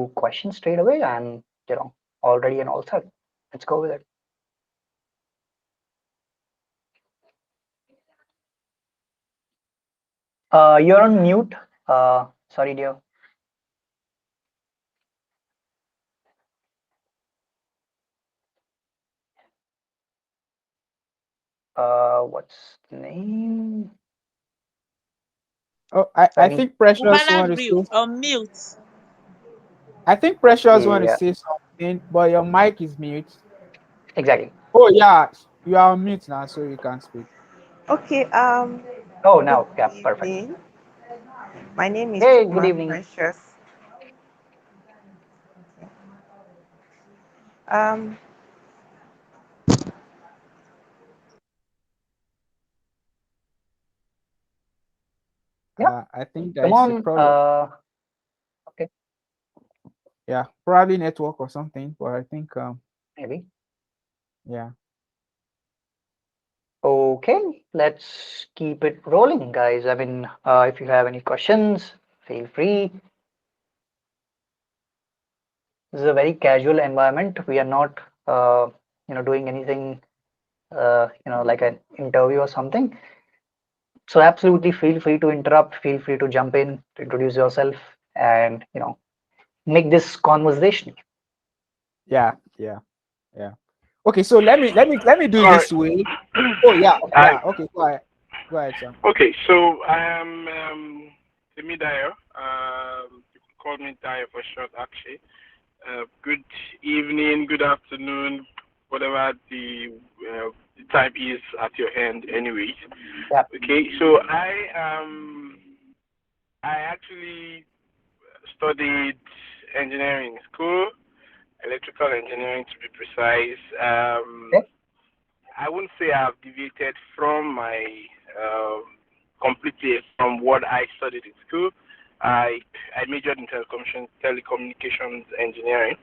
into questions straight away and, all ready and all set. Let's go with it. You're on mute. Sorry, dear. What's the name? Oh, I Femi. think Precious Cubana want to view say. on mute. I think Precious want to Yeah, say something, but your mic is mute. exactly. Oh yeah, you are on mute now, so you can speak. Okay, Oh, good now, yeah, perfect. evening. My name is Hey, good Chukma evening. Precious. Um, Yeah, I think come there's a on. problem. Okay, Yeah, probably network or something. But I think maybe. yeah. Okay, let's keep it rolling, guys. I mean, if you have any questions, feel free. This is a very casual environment. We are not, doing anything, like an interview or something. So absolutely feel free to interrupt, feel free to jump in, to introduce yourself, and make this conversation. Yeah, yeah, yeah. Okay, so let me do it All right. this way. Oh yeah, I, yeah. Okay, go ahead, sir. okay, so I am Femi Dyer. You can call me Dyer for short, Akshay. Good evening, good afternoon, whatever the time is at your end, anyways. Yeah. Okay, so I actually studied engineering in school, electrical engineering to be precise. Okay. I wouldn't say I've deviated from my completely from what I studied in school. I majored in telecommunications engineering.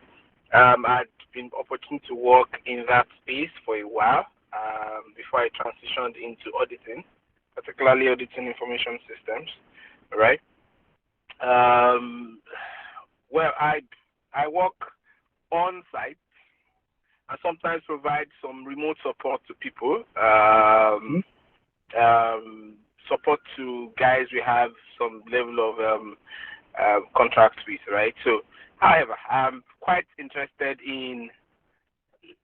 I'd been opportune to work in that space for a while before I transitioned into auditing, particularly auditing information systems. Right. Um, well, I work on site and sometimes provide some remote support to people. Mhm. Support to guys we have some level of contract with, right? So, however, I'm quite interested in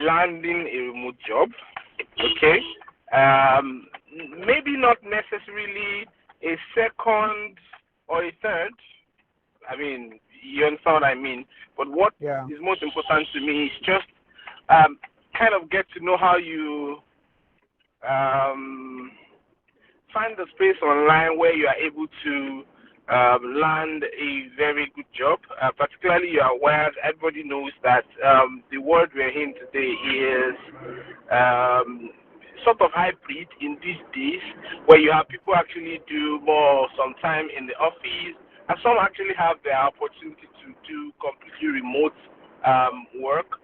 landing a remote job. Okay, um, maybe not necessarily a second or a third. I mean, you understand what I mean. But what Yeah, is most important to me is just um, kind of get to know how you um, find the space online where you are able to land a very good job. Particularly, you are aware, everybody knows that the world we're in today is um, sort of hybrid in these days, where you have people actually do more some time in the office, and some actually have the opportunity to do completely remote work.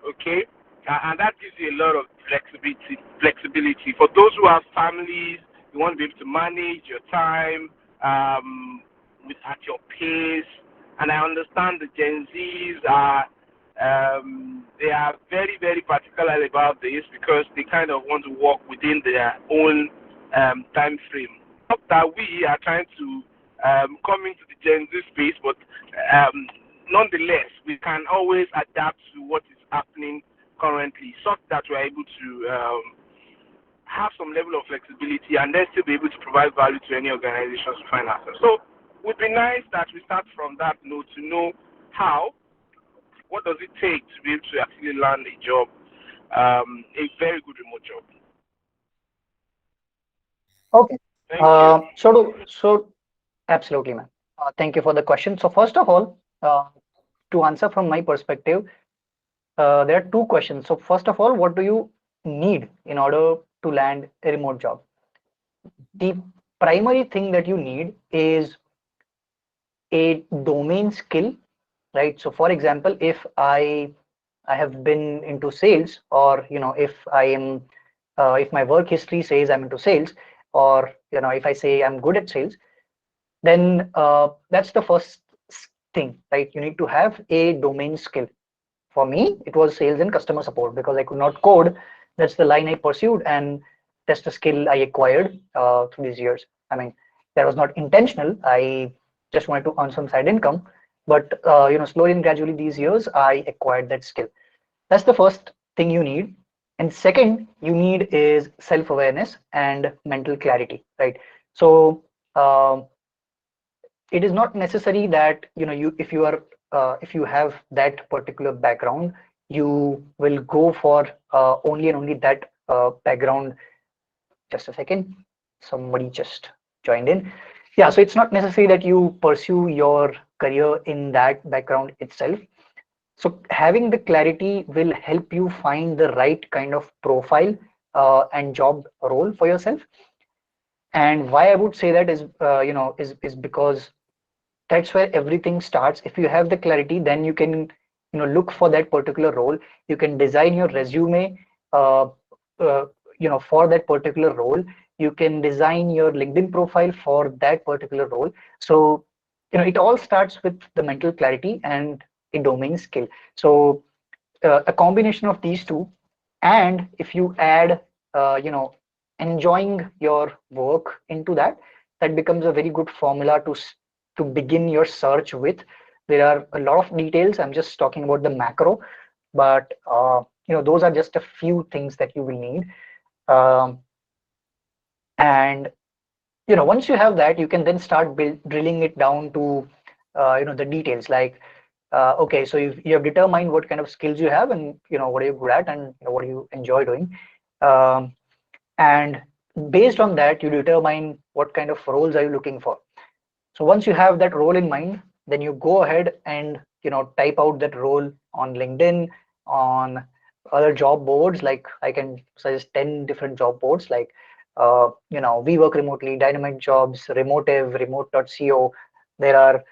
Okay, and that gives you a lot of flexibility. Flexibility for those who have families, you want to be able to manage your time at your pace. And I understand the Gen Zs are they are very very particular about this because they kind of want to work within their own time frame. Not that we are trying to come into the Gen Z space, but um, nonetheless, we can always adapt to what is happening currently, such that we're able to have some level of flexibility and then still be able to provide value to any organizations we find ourselves. So it would be nice that we start from that note to know how, what does it take to be able to actually land a job, a very good remote job. Okay. Thank you. So absolutely, man. Thank you for the question. So first of all, to answer from my perspective, there are two questions. So first of all, what do you need in order to land a remote job? The primary thing that you need is a domain skill, right? So for example, if I have been into sales, or if I am if my work history says I'm into sales, or if I say I'm good at sales, then that's the first thing, right? You need to have a domain skill. For me, it was sales and customer support because I could not code. That's the line I pursued, and that's the skill I acquired through these years. I mean, that was not intentional. I just wanted to earn some side income, but slowly and gradually these years, I acquired that skill. That's the first thing you need. And second, you need is self-awareness and mental clarity, right? So um, it is not necessary that you if you have that particular background, you will go for only and only that background. Just a second, somebody just joined in. Yeah, so it's not necessary that you pursue your career in that background itself. So having the clarity will help you find the right kind of profile and job role for yourself. And why I would say that is is because that's where everything starts. If you have the clarity, then you can look for that particular role. You can design your resume uh, uh, for that particular role. You can design your LinkedIn profile for that particular role. So it all starts with the mental clarity and a domain skill. So a combination of these two, and if you add enjoying your work into that, that becomes a very good formula to begin your search with. There are a lot of details. I'm just talking about the macro, but those are just a few things that you will need. Um, and once you have that, you can then start drilling it down to the details, like okay, so you have determined what kind of skills you have, and what are you good at, and what do you enjoy doing. Um, and based on that, you determine what kind of roles are you looking for. So once you have that role in mind, then you go ahead and type out that role on LinkedIn, on other job boards. Like I can suggest 10 different job boards, like We Work Remotely, Dynamite Jobs, Remotive, Remote.co. There are.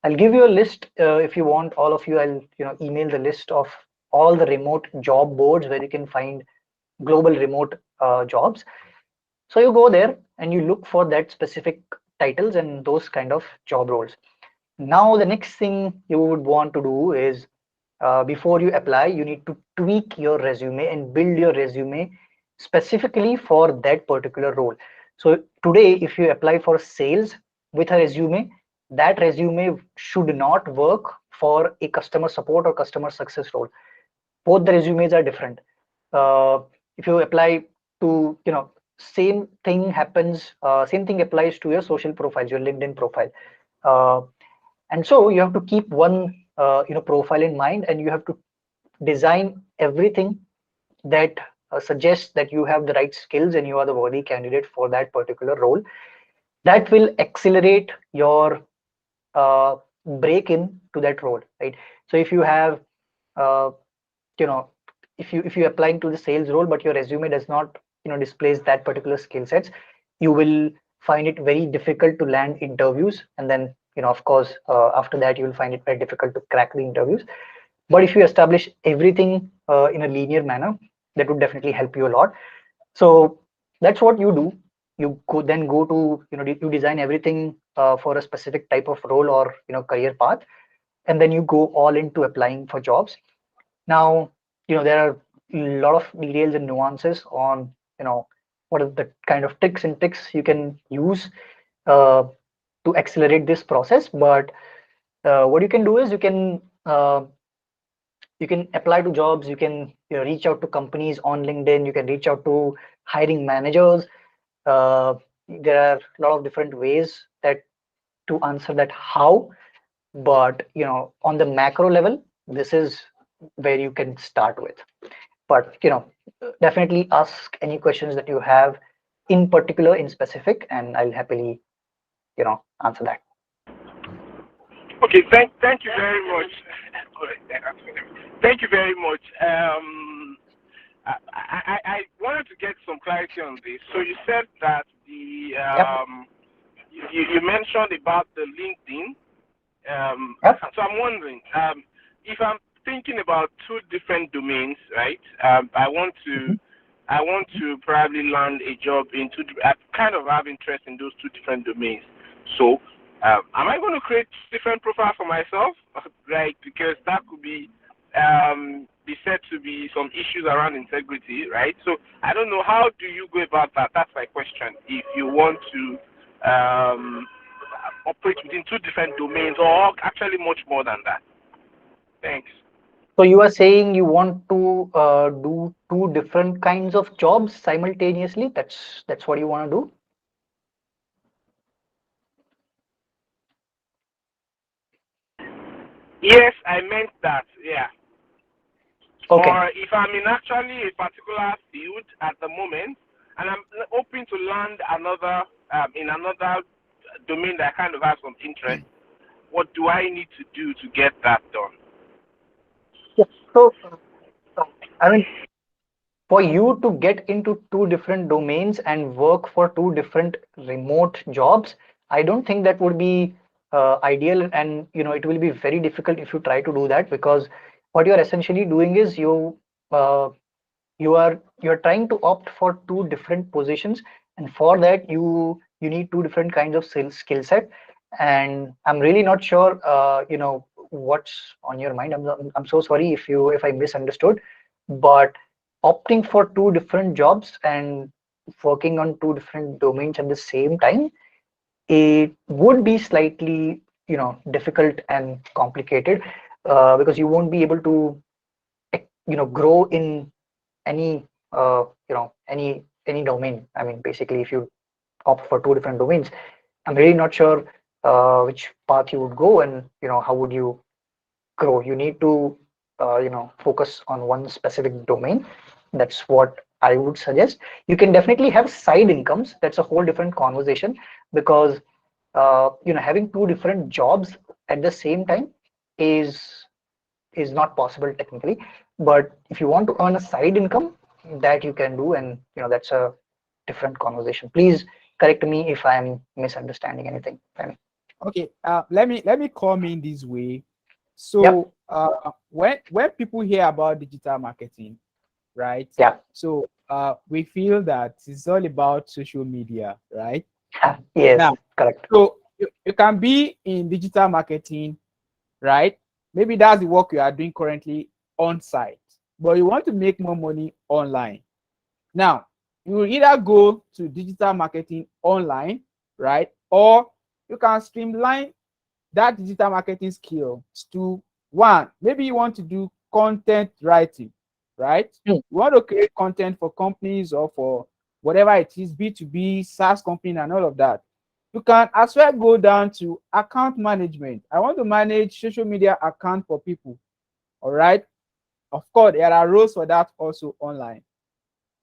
I'll give you a list if you want. All of you, I'll email the list of all the remote job boards where you can find global remote jobs. So you go there and you look for that specific titles and those kind of job roles. Now, the next thing you would want to do is before you apply, you need to tweak your resume and build your resume specifically for that particular role. So today, if you apply for sales with a resume, that resume should not work for a customer support or customer success role. Both the resumes are different. If you apply to, same thing applies to your social profiles, your LinkedIn profile. Uh, and so you have to keep one profile in mind, and you have to design everything that suggests that you have the right skills and you are the worthy candidate for that particular role. That will accelerate your uh, break in to that role, right? So if you have uh, you know if you applying to the sales role, but your resume does not displays that particular skill sets, you will find it very difficult to land interviews. And then of course after that you will find it very difficult to crack the interviews. But if you establish everything in a linear manner, that would definitely help you a lot. So that's what you do. You then go to you design everything for a specific type of role or career path, and then you go all into applying for jobs. Now, there are a lot of details and nuances on, what are the kind of tricks and tricks you can use uh, to accelerate this process. But what you can do is you can apply to jobs, you can reach out to companies on LinkedIn, you can reach out to hiring managers. Uh, there are a lot of different ways that to answer that how, but on the macro level, this is where you can start with. But definitely ask any questions that you have in particular, in specific, and I'll happily answer that. Okay, thank you very much. Thank you very much. I wanted to get some clarity on this. So you said that Yep. you mentioned about the LinkedIn. Yep. So I'm wondering if I'm thinking about two different domains, right? Mhm. I want to probably land a job in two. I kind of have interest in those two different domains. So am I going to create different profile for myself? Right, because that could be said to be some issues around integrity, right? So I don't know, how do you go about that? That's my question. If you want to operate within two different domains, or actually much more than that. Thanks. So you are saying you want to do two different kinds of jobs simultaneously? That's what you want to do? Yes, I meant that. Yeah. Okay. Or if I'm in actually a particular field at the moment, and I'm hoping to land another in another domain that kind of has some interest, what do I need to do to get that done? Yeah. So, I mean, for you to get into two different domains and work for two different remote jobs, I don't think that would be ideal, and it will be very difficult if you try to do that, because what you're essentially doing is uh, you're trying to opt for two different positions, and for that you need two different kinds of skill set. And I'm really not sure what's on your mind. I'm so sorry if I misunderstood, but opting for two different jobs and working on two different domains at the same time, it would be slightly difficult and complicated, because you won't be able to grow in any any domain. I mean, basically, if you opt for two different domains, I'm really not sure which path you would go, and how would you grow. You need to focus on one specific domain. That's what I would suggest. You can definitely have side incomes. That's a whole different conversation, because having two different jobs at the same time is not possible technically. But if you want to earn a side income, that you can do, and that's a different conversation. Please correct me if I'm misunderstanding anything, Femi. Okay, let me come in this way. Yep. So when people hear about digital marketing, right? Yeah. So we feel that it's all about social media, right? Yes, Now, correct. so you can be in digital marketing, right? Maybe that's the work you are doing currently on site, but you want to make more money online. Now, you will either go to digital marketing online, right? Or you can streamline that digital marketing skills to one. Maybe you want to do content writing, right? Hmm. You want to create content for companies or for whatever it is, B2B, SaaS company, and all of that. You can as well go down to account management. I want to manage social media account for people. All right. Of course, there are roles for that also online.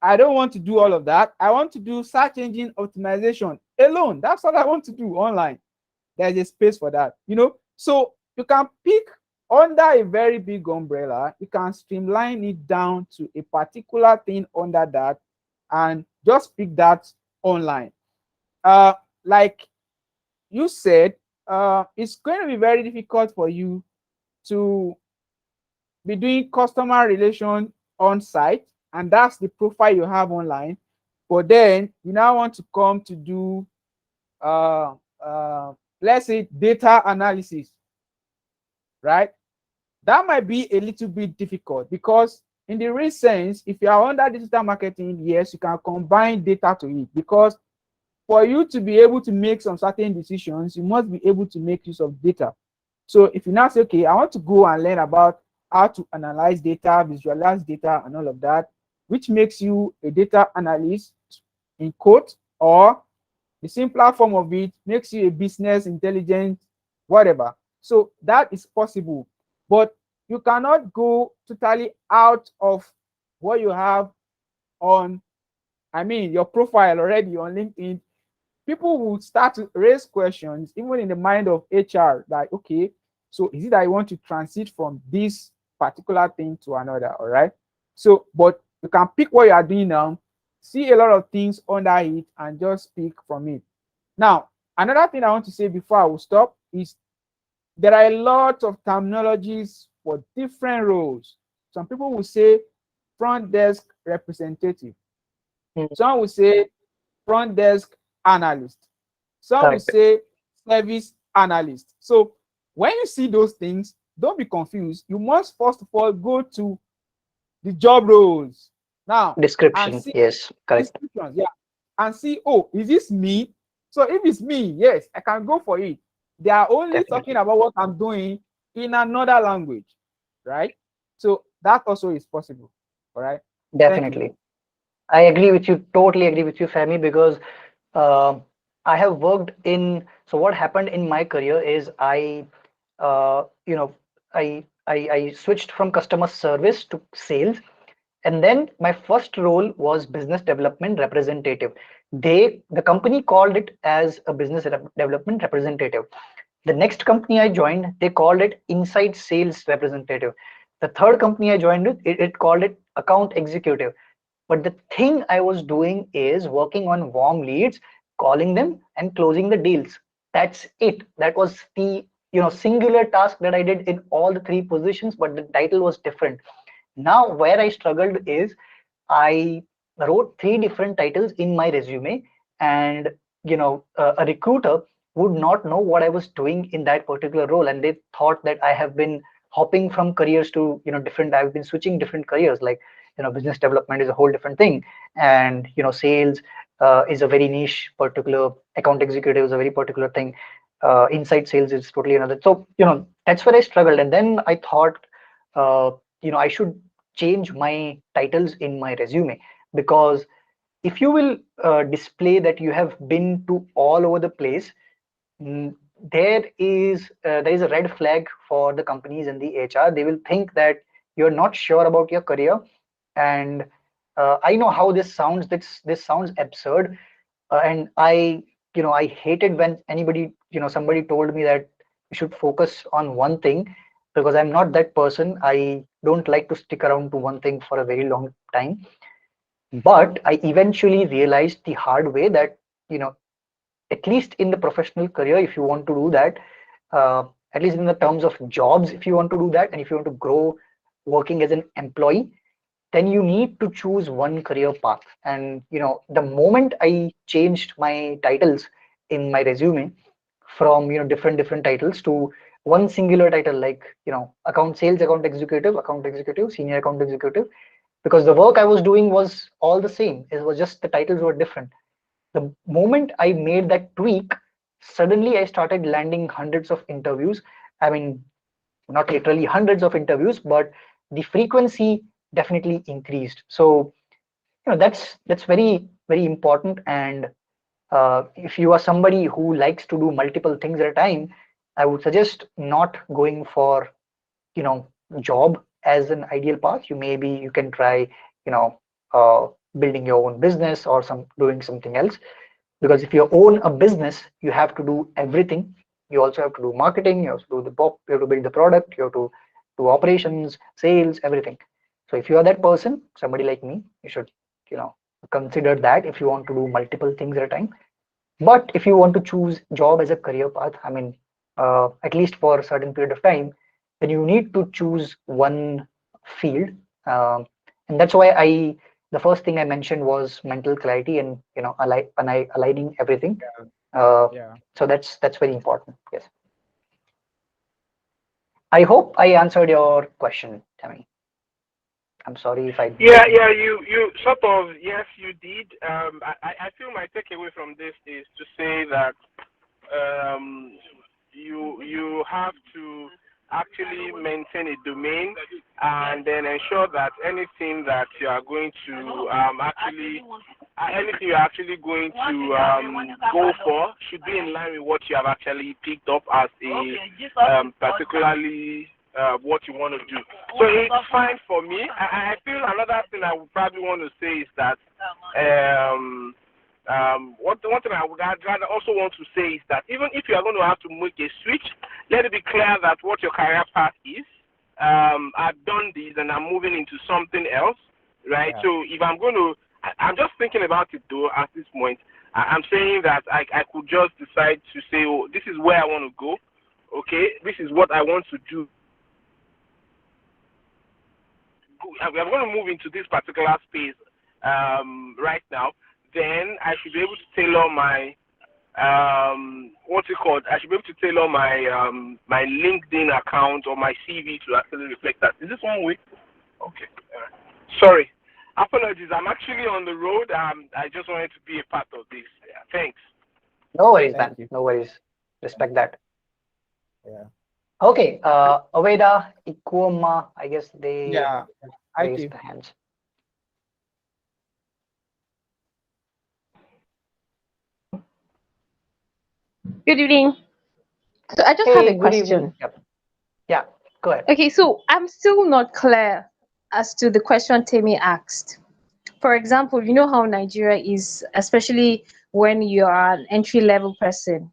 I don't want to do all of that. I want to do search engine optimization alone. That's all I want to do online. There's a space for that, So you can pick under a very big umbrella, you can streamline it down to a particular thing under that and just pick that online. Like you said, it's going to be very difficult for you to be doing customer relation on site, and that's the profile you have online. But then you now want to come to do uh, uh, let's say data analysis, right? That might be a little bit difficult, because in the real sense, if you are under digital marketing, yes, you can combine data to it, because for you to be able to make some certain decisions, you must be able to make use of data. So if you now say, okay, I want to go and learn about how to analyze data, visualize data, and all of that, which makes you a data analyst in quote, or the simpler form of it makes you a business intelligence, whatever. So that is possible, but you cannot go totally out of what you have on, I mean, your profile already on LinkedIn. People will start to raise questions, even in the mind of HR, like, okay, so is it that you want to transit from this particular thing to another? All right. So, but you can pick what you are doing now, see a lot of things under it, and just pick from it. Now, another thing I want to say before I will stop is there are a lot of terminologies for different roles. Some people will say front desk representative. Hmm. Some will say front desk analyst. Some will Correct. say service analyst. So when you see those things, don't be confused. You must first of all go to the job roles now and Description. see Yes, correct. descriptions, yeah, and see, oh, is this me? So if it's me, yes, I can go for it. They are only talking Definitely. about what I'm doing in another language, right? So that also is possible. All right. Thank you. Definitely. I agree with you. Totally agree with you, Femi, because uh, I have worked in. So what happened in my career is you know, I switched from customer service to sales, and then my first role was business development representative. The company called it as a business development representative. The next company I joined, they called it inside sales representative. The third company I joined with, it called it account executive. But the thing I was doing is working on warm leads, calling them and closing the deals. That's it. That was the singular task that I did in all the three positions, but the title was different. Now, where I struggled is I wrote three different titles in my resume, and a recruiter would not know what I was doing in that particular role, and they thought that I have been hopping from careers to different. I've been switching different careers, like business development is a whole different thing, and sales is a very niche particular. Account executive is a very particular thing. Inside sales is totally another. So that's where I struggled, and then I thought uh, I should change my titles in my resume, because if you will display that you have been to all over the place, mm, there is a red flag for the companies and the HR. They will think that you're not sure about your career, and I know how this sounds. This sounds absurd, and I hated when somebody told me that you should focus on one thing, because I'm not that person. I don't like to stick around to one thing for a very long time. But I eventually realized the hard way that you know at least in the professional career, if you want to do that, uh, at least in the terms of jobs, if you want to do that, and if you want to grow working as an employee, then you need to choose one career path. And the moment I changed my titles in my resume from different titles to one singular title, like account sales account executive, senior account executive, because the work I was doing was all the same. It was just the titles were different. The moment I made that tweak, suddenly I started landing hundreds of interviews. I mean, not literally hundreds of interviews, but the frequency definitely increased. So that's very important. And if you are somebody who likes to do multiple things at a time, I would suggest not going for you know job as an ideal path. You can try you know uh, building your own business or doing something else, because if you own a business, you have to do everything. You also have to do marketing, you have to do you have to build the product, you have to do operations, sales, everything. So if you are that person, somebody like me, you should you know consider that if you want to do multiple things at a time. But if you want to choose job as a career path, I mean, at least for a certain period of time, then you need to choose one field. Um, and that's why the first thing I mentioned was mental clarity, and aligning everything. Uh, Yeah. so that's very important. Yes. I hope I answered your question, Tammy. I'm sorry if I Yeah, didn't. yeah, you sort of, yes, you did. I feel my takeaway from this is to say that um, you have to actually maintain a domain and then ensure that anything that you are going to anything you're actually going to go for should be in line with what you have actually picked up as a particularly what you want to do. So it's fine for me. I feel another thing I would probably want to say is that um, one thing I would rather also want to say is that even if you are going to have to make a switch, let it be clear that what your career path is. I've done this and I'm moving into something else, right? Yeah. So if I'm going to, I'm just thinking about it though at this point. I'm saying that I could just decide to say, oh, this is where I want to go. Okay, this is what I want to do. I'm going to move into this particular space right now. Then I should be able to tailor my what's it called? I should be able to tailor my my LinkedIn account or my CV to actually reflect that. Is this one way? Okay. Sorry. Apologies. I'm actually on the road. I just wanted to be a part of this. Yeah, thanks. No worries, man. Thank you. No worries. Respect that. Yeah. Okay, Aveda, Ikuoma, I guess they Yeah. raised IT. the hands. Good evening. So I just have a Hey, good evening. question. Yep. Yeah, go ahead. Okay, so I'm still not clear as to the question Temi asked. For example, you know how Nigeria is, especially when you are an entry level person.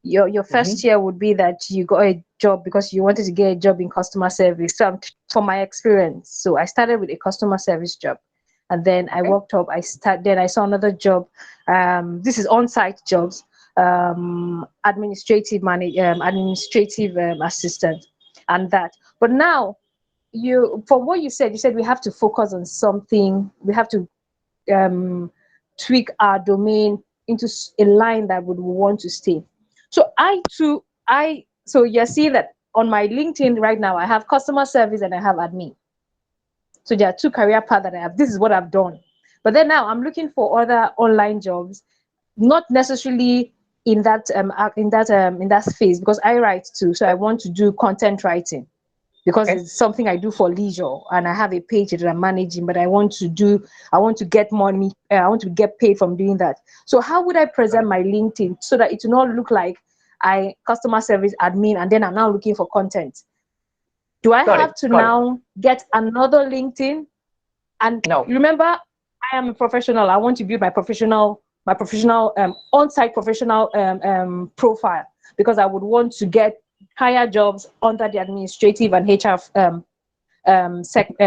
Your first Hmm. year would be that you got a job because you wanted to get a job in customer service. So from my experience, so I started with a customer service job, and then I Okay. worked up. Then I saw another job. This is on-site jobs, administrative assistant, and that. But now from what you said we have to focus on something. We have to um, tweak our domain into a line that would want to stay. So so you're seeing that on my LinkedIn right now, I have customer service and I have admin. So there are two career paths that I have. This is what I've done. But then now I'm looking for other online jobs, not necessarily in that phase because I write too. So I want to do content writing because Okay. it's something I do for leisure and I have a page that I'm managing, but I want to get money, I want to get paid from doing that. So how would I Got present it. my LinkedIn so that it will not look like I customer service admin and then I'm now looking for content? Do I Got have it. to Got it. now get another LinkedIn? And No. remember, I am a professional. I want to build my professional on-site professional profile because I would want to get higher jobs under the administrative and HR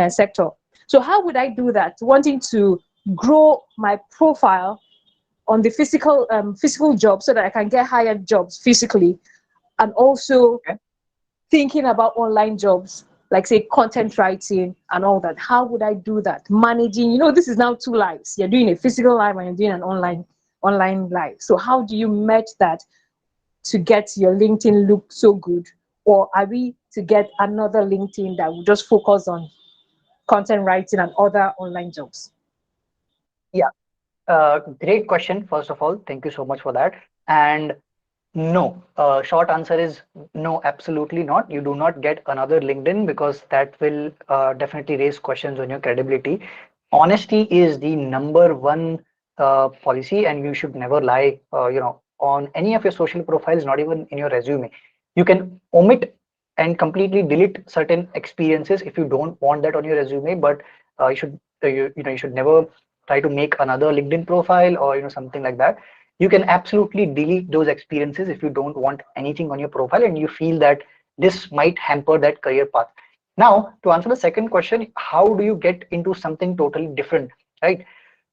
sector. So how would I do that? Wanting to grow my profile on the physical job so that I can get higher jobs physically, and also Okay. thinking about online jobs like say content writing and all that. How would I do that? Managing, this is now two lives. You're doing a physical life and you're doing an online life. So how do you match that to get your LinkedIn look so good? Or are we to get another LinkedIn that will just focus on content writing and other online jobs? Yeah. Great question, first of all. Thank you so much for that. And no, short answer is no, absolutely not. You do not get another LinkedIn because that will definitely raise questions on your credibility. Honesty is the number one policy, and you should never lie. On any of your social profiles, not even in your resume. You can omit and completely delete certain experiences if you don't want that on your resume. But you should never try to make another LinkedIn profile or something like that. You can absolutely delete those experiences if you don't want anything on your profile and you feel that this might hamper that career path. Now, to answer the second question, how do you get into something totally different, right?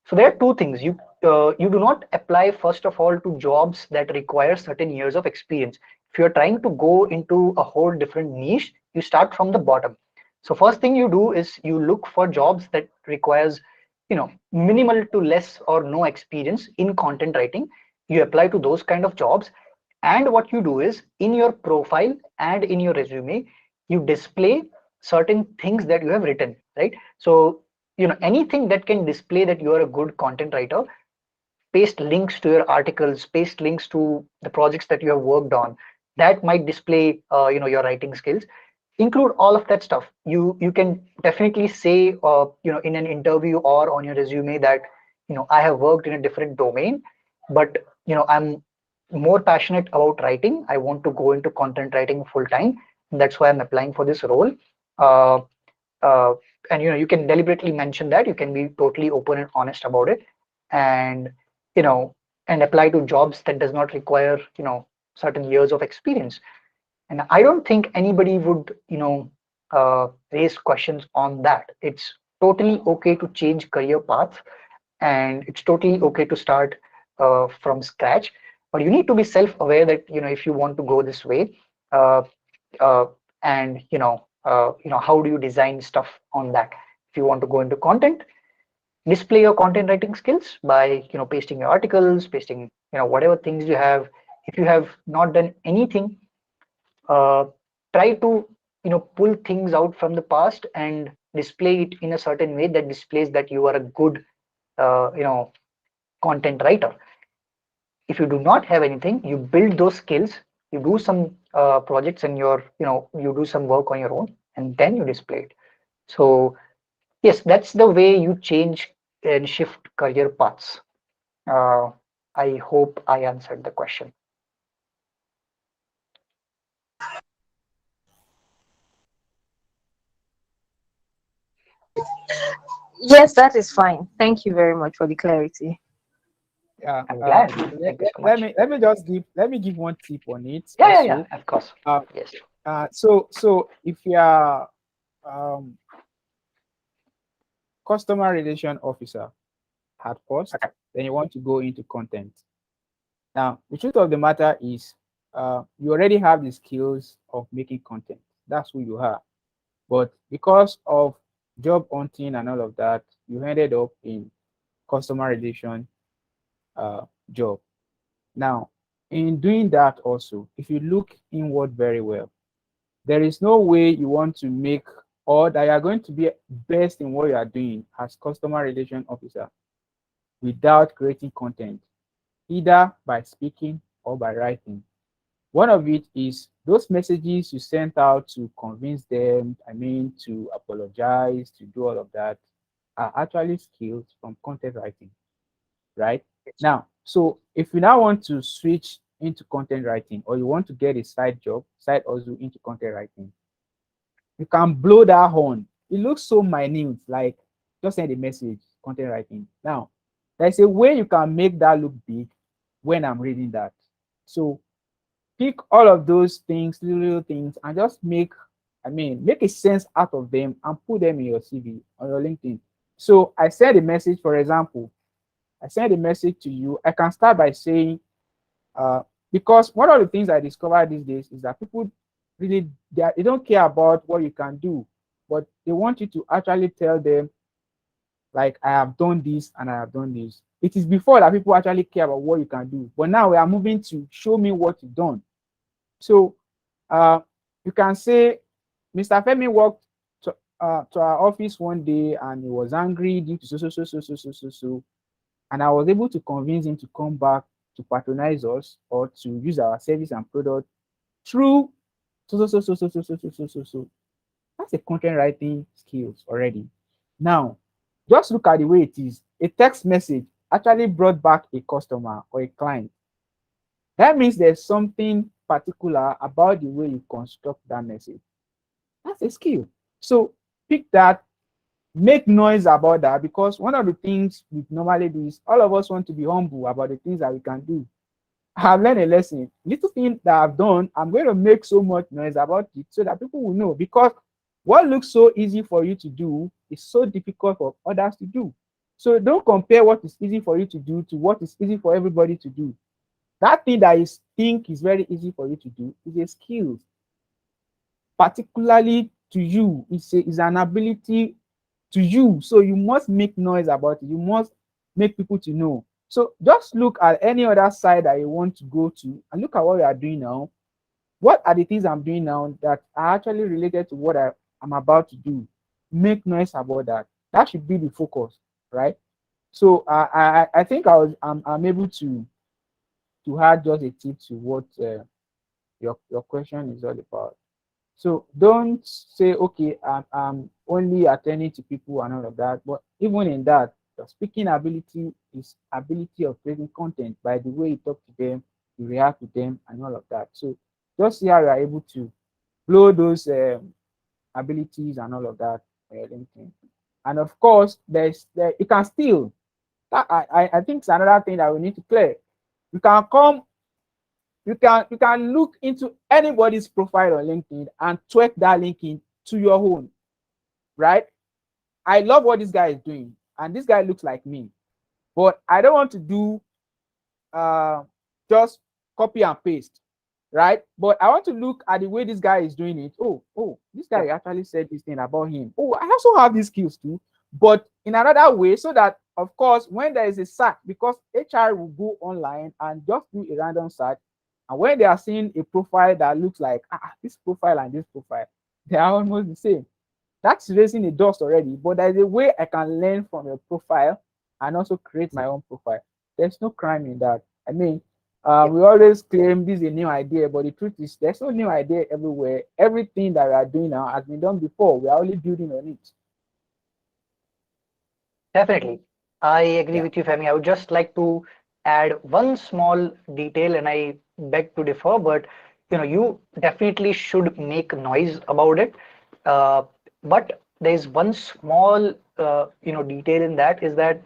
So there are two things. You do not apply first of all to jobs that require certain years of experience. If you're trying to go into a whole different niche, you start from the bottom. So first thing you do is you look for jobs that requires minimal to less or no experience in content writing. You apply to those kind of jobs, and what you do is in your profile and in your resume you display certain things that you have written, right? So anything that can display that you are a good content writer, paste links to your articles, paste links to the projects that you have worked on, that might display your writing skills. Include all of that stuff. You can definitely say in an interview or on your resume that I have worked in a different domain, but I'm more passionate about writing. I want to go into content writing full time. That's why I'm applying for this role. uh, uh, and you can deliberately mention that. You can be totally open and honest about it, and you know and apply to jobs that does not require certain years of experience. And I don't think anybody would raise questions on that. It's totally okay to change career paths, and it's totally okay to start from scratch. But you need to be self-aware that if you want to go this way, uh, uh, and how do you design stuff on that? If you want to go into content, display your content writing skills by pasting your articles, pasting whatever things you have. If you have not done anything, uh, try to pull things out from the past and display it in a certain way that displays that you are a good content writer. If you do not have anything, you build those skills, you do some projects and you do some work on your own, and then you display it. So yes, that's the way you change and shift career paths. uh, I hope I answered the question. Yes, that is fine. Thank you very much for the clarity. Yeah. I'm glad. Let, Thank you so let much. me let me just give one tip on it Yeah, also. of course. Uh, Yes. so if you are um, customer relation officer at first, Okay. then you want to go into content. Now, the truth of the matter is, you already have the skills of making content. That's who you are. But because of job hunting and all of that, you ended up in customer relation uh, job. Now, in doing that also, if you look inward very well, there is no way you want to make or that you are going to be best in what you are doing as customer relation officer without creating content, either by speaking or by writing. One of it is those messages you sent out to convince them, I mean, to apologize, to do all of that, are actually skills from content writing, right? Yes. Now, so if you now want to switch into content writing or you want to get a side job, side also into content writing, you can blow that horn. It looks so minute, like just send a message, content writing. Now, there's a way you can make that look big when I'm reading that. So pick all of those things, little things, and just make a sense out of them and put them in your CV on your LinkedIn. So I send a message, for example, I send a message to you. I can start by saying, uh, because one of the things I discovered these days is that people really they don't care about what you can do, but they want you to actually tell them, like, I have done this and I have done this. It is before that people actually care about what you can do, but now we are moving to show me what you've done. So uh, you can say, Mr. Femi walked to our office one day and he was angry due to so. And I was able to convince him to come back to patronize us or to use our service and product through so. That's a content writing skills already. Now, just look at the way it is. A text message actually brought back a customer or a client. That means there's something particular about the way you construct that message. That's a skill. So pick that, make noise about that, because one of the things we normally do is all of us want to be humble about the things that we can do. I've learned a lesson. Little thing that I've done, I'm going to make so much noise about it so that people will know, because what looks so easy for you to do is so difficult for others to do. So don't compare what is easy for you to do to what is easy for everybody to do. That thing that you think is very easy for you to do is a skill, particularly to you. It's an ability to you. So you must make noise about it. You must make people to know. So just look at any other side that you want to go to and look at what you are doing now. What are the things I'm doing now that are actually related to what I'm about to do? Make noise about that. That should be the focus, right? So I think I'm able to add just a tip to what your question is all about. So don't say, okay, I'm only attending to people and all of that. But even in that, your speaking ability is ability of creating content by the way you talk to them, you react to them, and all of that. So just see how you are able to blow those abilities and all of that. LinkedIn. And of course, you can still. I think it's another thing that we need to clear. You can come you can look into anybody's profile on LinkedIn and tweak that LinkedIn to your own, right? I love what this guy is doing, and this guy looks like me, but I don't want to do uh, just copy and paste, right? But I want to look at the way this guy is doing it. Oh, this guy Yep. actually said this thing about him. Oh, I also have these skills too, but in another way, so that of course when there is a search, because HR will go online and just do a random search, and when they are seeing a profile that looks like this profile and this profile, they are almost the same. That's raising a dust already. But there's a way I can learn from your profile and also create my own profile. There's no crime in that. I mean, Yep. we always claim this is a new idea, but the truth is there's no new idea everywhere. Everything that we are doing now has been done before. We are only building on it. Definitely. I agree Yeah. with you, Femi. I would just like to add one small detail, and I beg to differ, but you definitely should make noise about it. Uh, but there's one small, detail in that is that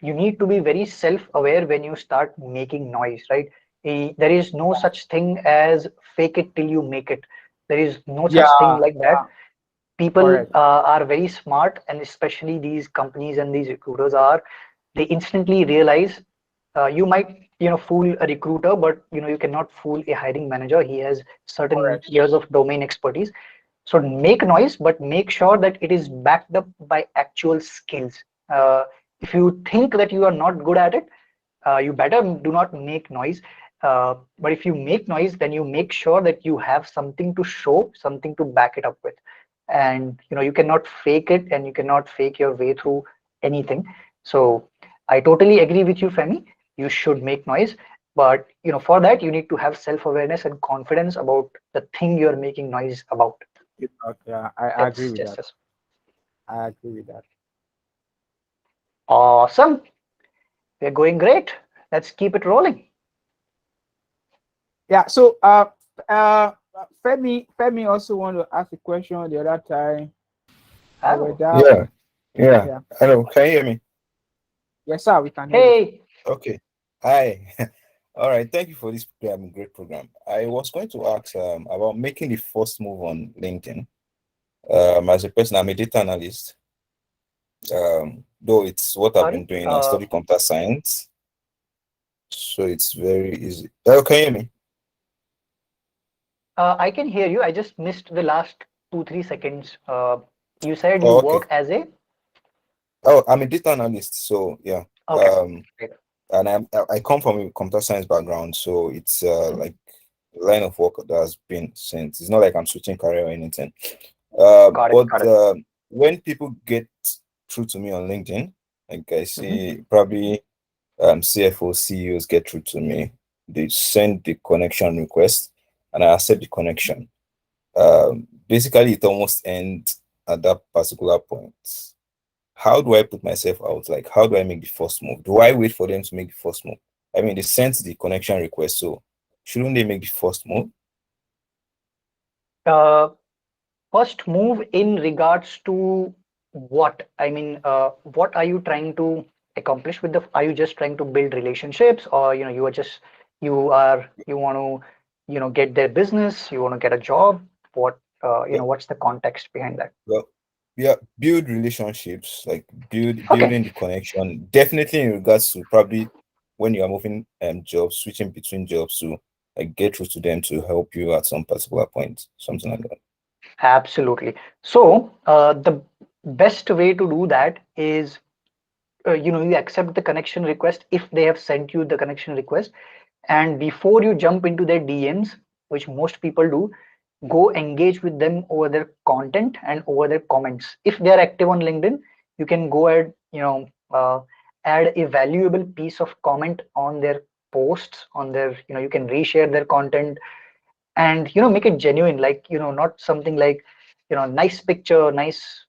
you need to be very self-aware when you start making noise, right? There is no such thing as fake it till you make it. There is no Yeah. such thing like that. People Correct. are very smart, and especially these companies and these recruiters they instantly realize you might fool a recruiter, but you cannot fool a hiring manager. He has certain Correct. years of domain expertise. So make noise, but make sure that it is backed up by actual skills. If you think that you are not good at it, you better do not make noise. But if you make noise, then you make sure that you have something to show, something to back it up with. And you cannot fake it, and you cannot fake your way through anything. So I totally agree with you, Femi. You should make noise, but for that you need to have self-awareness and confidence about the thing you're making noise about. Yeah, I agree That's with just that. as I agree with that. awesome. We're going great. Let's keep it rolling. Yeah. So Femi also want to ask a question the other time. Oh, Without Yeah, yeah. yeah. Hello, can you hear me? Yes, sir, we can hear you. hey. Okay. Hi. All right. Thank you for this great program. I was going to ask about making the first move on LinkedIn. As a person, I'm a data analyst. Though it's what I've been Sorry. doing. I study computer science, so it's very easy. Oh, can you hear me? I can hear you. I just missed the last 2 3 seconds. You said you Oh, okay. work as a Oh, I'm a data analyst. So yeah. okay. Um, Great. and I come from a computer science background, so it's Mhm. like a line of work that has been since. It's not like I'm switching career or anything. Got it. But Got it. when people get through to me on LinkedIn, like I Mhm. see probably CFO, CEOs get through to me, they send the connection request and I accept the connection. Basically, it almost ends at that particular point. How do I put myself out? Like, how do I make the first move? Do I wait for them to make the first move? I mean, they sent the connection request, so shouldn't they make the first move? Uh, First move in regards to what? I mean, what are you trying to accomplish with the? Are you just trying to build relationships, or you are just you want to get their business? You want to get a job? What what's the context behind that? Well, yeah, build relationships, like Okay, building the connection. Definitely in regards to probably when you are moving jobs, switching between jobs to like get through to them to help you at some particular point, something like that. absolutely. So the best way to do that is you accept the connection request if they have sent you the connection request. And before you jump into their DMs, which most people do, go engage with them over their content and over their comments. If they are active on LinkedIn, you can go ahead, add a valuable piece of comment on their posts, on their, you can reshare their content, and make it genuine, like not something like nice picture, nice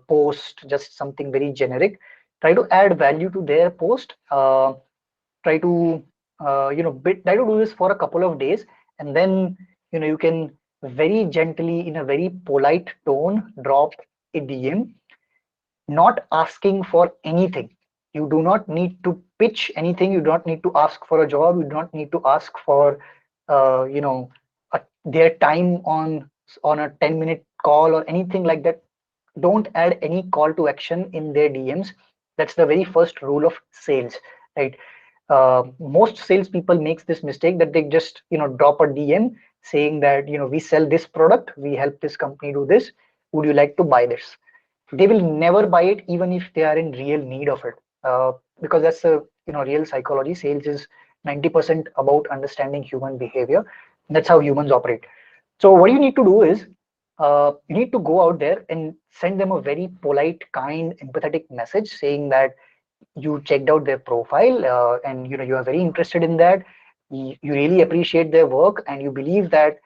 post, just something very generic. Try to add value to their post. Try to try to do this for a couple of days, and then you can very gently, in a very polite tone, drop a DM, not asking for anything. You do not need to pitch anything. You do not need to ask for a job. You do not need to ask for their time on a 10-minute call or anything like that. Don't add any call to action in their DMs. That's the very first rule of sales, right? Most salespeople makes this mistake, that they just drop a DM saying that we sell this product, we help this company do this. Would you like to buy this? they will never buy it even if they are in real need of it, because that's a real psychology. Sales is 90% about understanding human behavior. That's how humans operate. So what you need to do is, you need to go out there and send them a very polite, kind, empathetic message saying that you checked out their profile, and you are very interested in that. You really appreciate their work, and you believe that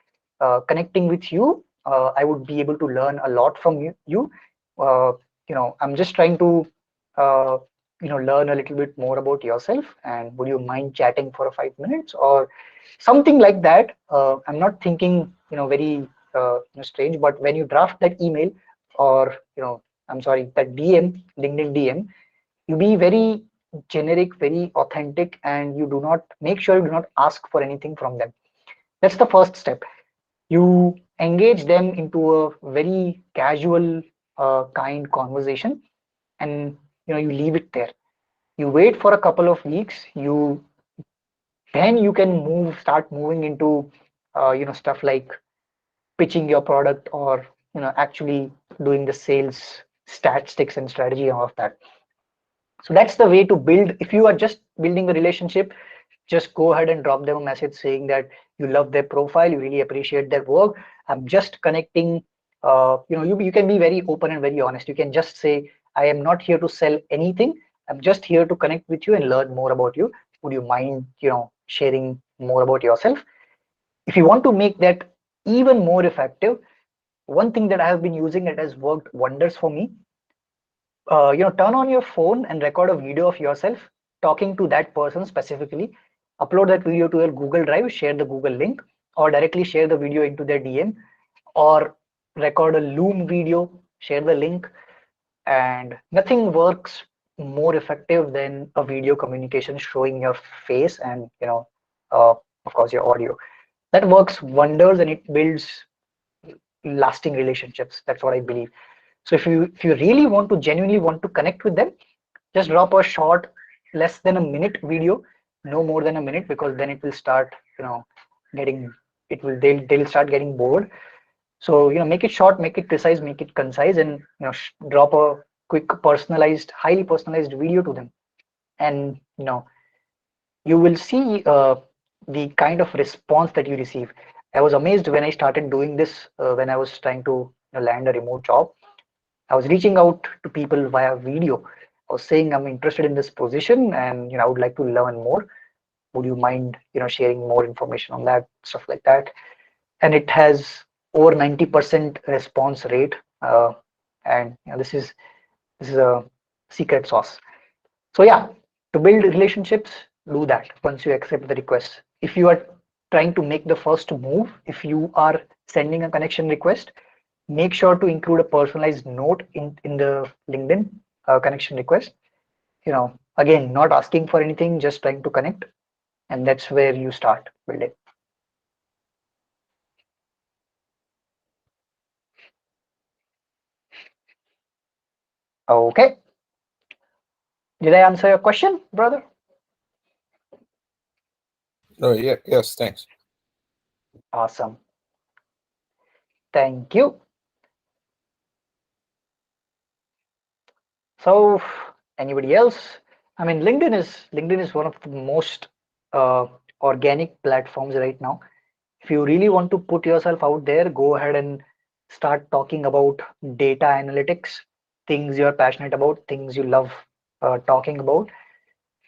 connecting with you, I would be able to learn a lot from you. uh, I'm just trying to uh, learn a little bit more about yourself, and would you mind chatting for 5 minutes or something like that. I'm not thinking very strange, but when you draft that email, or I'm sorry, that DM, LinkedIn DM, you be very generic, very authentic, and you do not make sure you do not ask for anything from them. That's the first step. You engage them into a very casual, kind conversation, and you leave it there. You wait for a couple of weeks. Then you can start moving into stuff like pitching your product, or actually doing the sales statistics and strategy and all of that. So that's the way to build. If you are just building a relationship, just go ahead and drop them a message saying that you love their profile, you really appreciate their work. I'm just connecting. You can be very open and very honest. You can just say, I am not here to sell anything. I'm just here to connect with you and learn more about you. Would you mind, sharing more about yourself? If you want to make that even more effective, one thing that I have been using that has worked wonders for me, turn on your phone and record a video of yourself talking to that person specifically. Upload that video to your Google Drive, share the Google link, or directly share the video into their DM, or record a Loom video, share the link. And nothing works more effective than a video communication showing your face and of course your audio. That works wonders, and it builds lasting relationships. That's what I believe. So if you really want to genuinely want to connect with them, just drop a short, less than a minute video, no more than a minute, because then it will start, getting, they'll start getting bored. So make it short, make it precise, make it concise, and drop a quick, personalized, highly personalized video to them. And you will see the kind of response that you receive. I was amazed when I started doing this, when I was trying to land a remote job. I was reaching out to people via video. I was saying I'm interested in this position, and I would like to learn more. Would you mind sharing more information on that, stuff like that? And it has over 90% response rate, and this is a secret sauce. So yeah, to build relationships, do that once you accept the request. If you are trying to make the first move, if you are sending a connection request, make sure to include a personalized note in the LinkedIn connection request. Again, not asking for anything, just trying to connect, and that's where you start building. Okay, did I answer your question, brother? Oh, yeah, yes, thanks. Awesome, thank you. So anybody else? I mean, LinkedIn is one of the most uh, organic platforms right now. If you really want to put yourself out there, go ahead and start talking about data analytics, things you're passionate about, things you love talking about.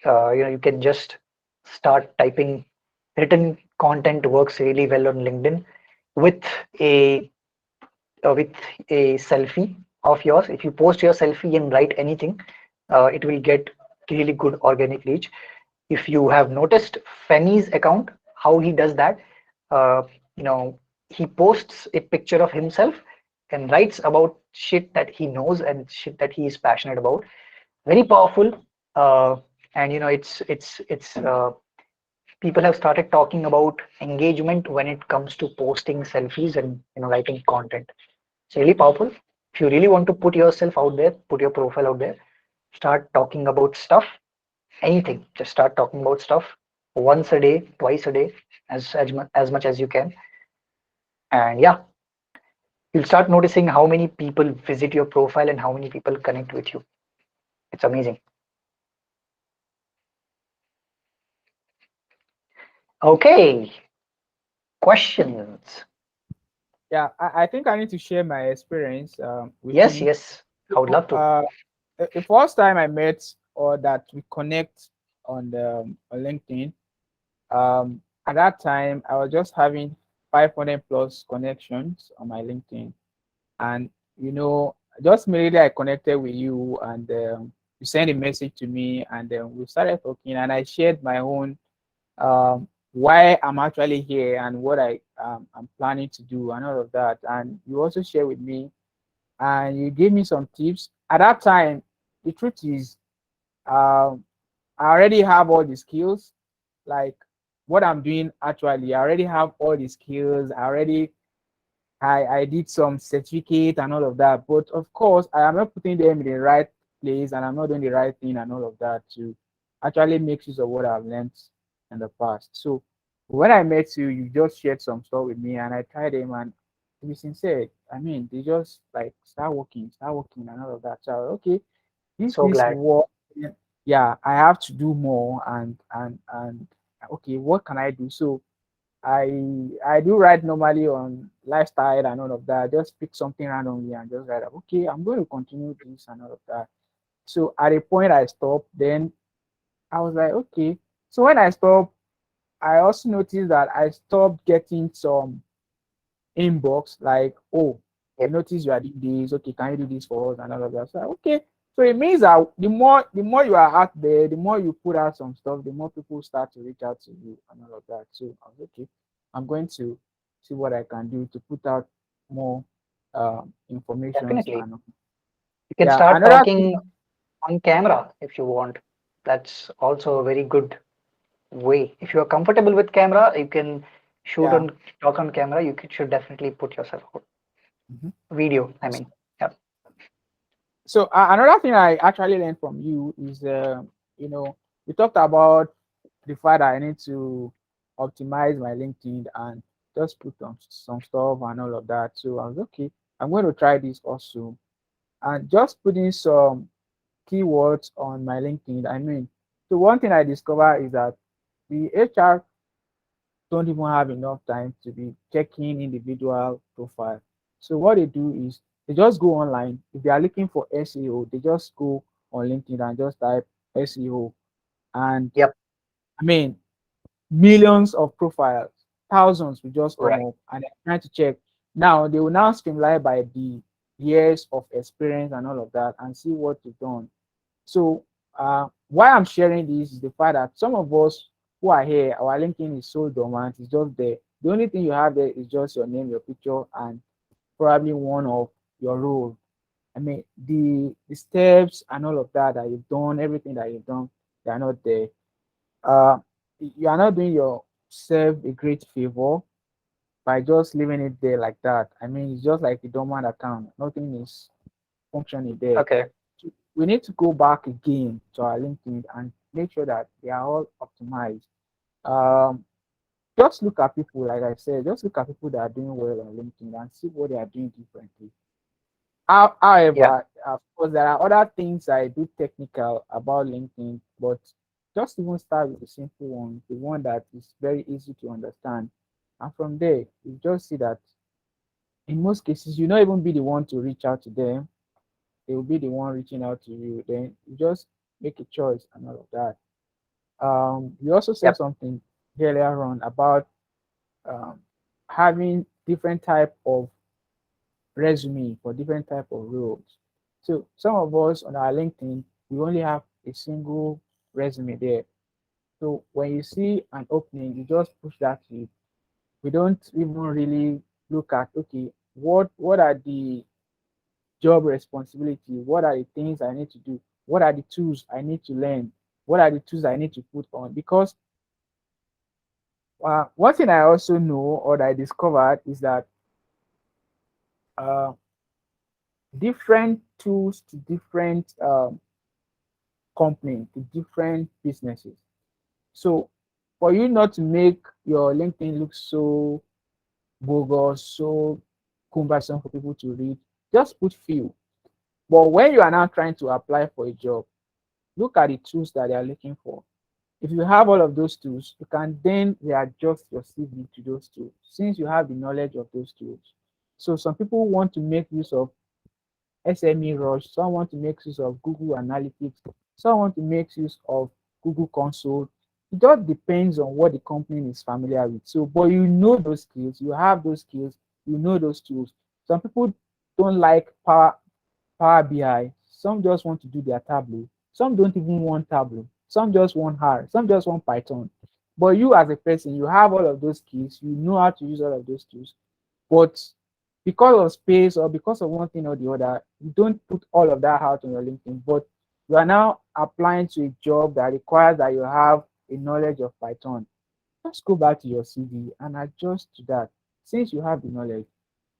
You can just start typing. Written content works really well on LinkedIn with a with a selfie of yours. If you post your selfie and write anything, it will get really good organic reach. If you have noticed Femi's account, how he does that, uh, you know, he posts a picture of himself and writes about shit that he knows and shit that he is passionate about. Very powerful, and it's people have started talking about engagement when it comes to posting selfies and writing content. It's really powerful. If you really want to put yourself out there, put your profile out there, start talking about stuff, anything. Just start talking about stuff once a day, twice a day, as much as you can. And yeah, You'll start noticing how many people visit your profile and how many people connect with you. It's amazing. Okay, questions. Yeah, I think I need to share my experience with Yes, you. yes, I would So, love to. the first time I met or that we connect on the on LinkedIn, at that time I was just having 500 plus connections on my LinkedIn, and just immediately I connected with you, and you sent a message to me, and then we started talking, and I shared my own why I'm actually here and what I'm planning to do and all of that, and you also share with me and you gave me some tips. At that time, the truth is, um, I already have all the skills. Like what I'm doing actually, I already have all the skills. I did some certificate and all of that. But of course, I am not putting them in the right place and I'm not doing the right thing and all of that to actually make use of what I've learned in the past. So when I met you, you just shared some stuff with me and I tried them, and to be sincere, I mean they just like start working and all of that. So okay, if So this glad. work, yeah, I have to do more, and okay, what can I do? So I do write normally on lifestyle and all of that. Just pick something randomly and just write, okay, I'm going to continue this and all of that. So at a point I stopped, then I was like, okay. So when I stopped, I also noticed that I stopped getting some inbox like, oh, we Yep, notice you are doing this. Okay, can you do this for us and all of that? So okay. So it means that the more you are out there, the more you put out some stuff, the more people start to reach out to you and all of that. So I was okay. I'm going to see what I can do to put out more informations definitely. and You can yeah. start Another thing, talking on camera if you want. That's also a very good way. If you are comfortable with camera, you can shoot yeah. on talk on camera. Should definitely put yourself out. Mhm. Video. I mean, yeah, So another thing I actually learned from you is, you know, we talked about the fact that I need to optimize my LinkedIn and just put on some stuff and all of that. So I was okay. I'm going to try this also, and just putting some keywords on my LinkedIn. I mean, so one thing I discovered is that the HR don't even have enough time to be checking individual profile. So what they do is they just go online. If they are looking for SEO, they just go on LinkedIn and just type SEO. And yep, I mean, millions of profiles, thousands will just come right. up and they're trying to check. Now they will now streamline by the years of experience and all of that and see what you've done. So why I'm sharing this is the fact that some of us who are here, our LinkedIn is so dormant, it's just there. The only thing you have there is just your name, your picture, and probably one of your role. I mean, the steps and all of that that you've done, everything that you've done, they are not there. Uh, you are not doing yourself a great favor by just leaving it there like that. I mean, it's just like a dormant account. Nothing is functioning there. Okay. We need to go back again to our LinkedIn and make sure that they are all optimized. Um, just look at people, like I said, just look at people that are doing well on LinkedIn and see what they are doing differently. Yeah, However, of course, there are other things I do technical about LinkedIn, but just even start with the simple one, the one that is very easy to understand. And from there, you just see that in most cases, you not even be the one to reach out to them, they will be the one reaching out to you. Then you just make a choice and all of that. You also said yep, something earlier on about um, having different type of resume for different type of roles. So some of us on our LinkedIn, we only have a single resume there. So when you see an opening, you just push that to. We don't even really look at, okay, what are the job responsibility, what are the things I need to do, what are the tools I need to learn, what are the tools I need to put on. Because one thing I also know or that I discovered is that uh, different tools to different companies, to different businesses. So for you not to make your LinkedIn look so bogus, so cumbersome for people to read. Just put few. But when you are now trying to apply for a job, look at the tools that they are looking for. If you have all of those tools, you can then readjust your CV to those tools since you have the knowledge of those tools. So some people want to make use of SME Rush, some want to make use of Google Analytics, some want to make use of Google Console. It just depends on what the company is familiar with. So, but you know those skills, you have those skills, you know those tools. Some people don't like Power BI. Some just want to do their Tableau. Some don't even want Tableau. Some just want R. Some just want Python. But you as a person, you have all of those skills. You know how to use all of those tools. But because of space or because of one thing or the other, you don't put all of that out on your LinkedIn. But you are now applying to a job that requires that you have a knowledge of Python. Just go back to your CV and adjust to that since you have the knowledge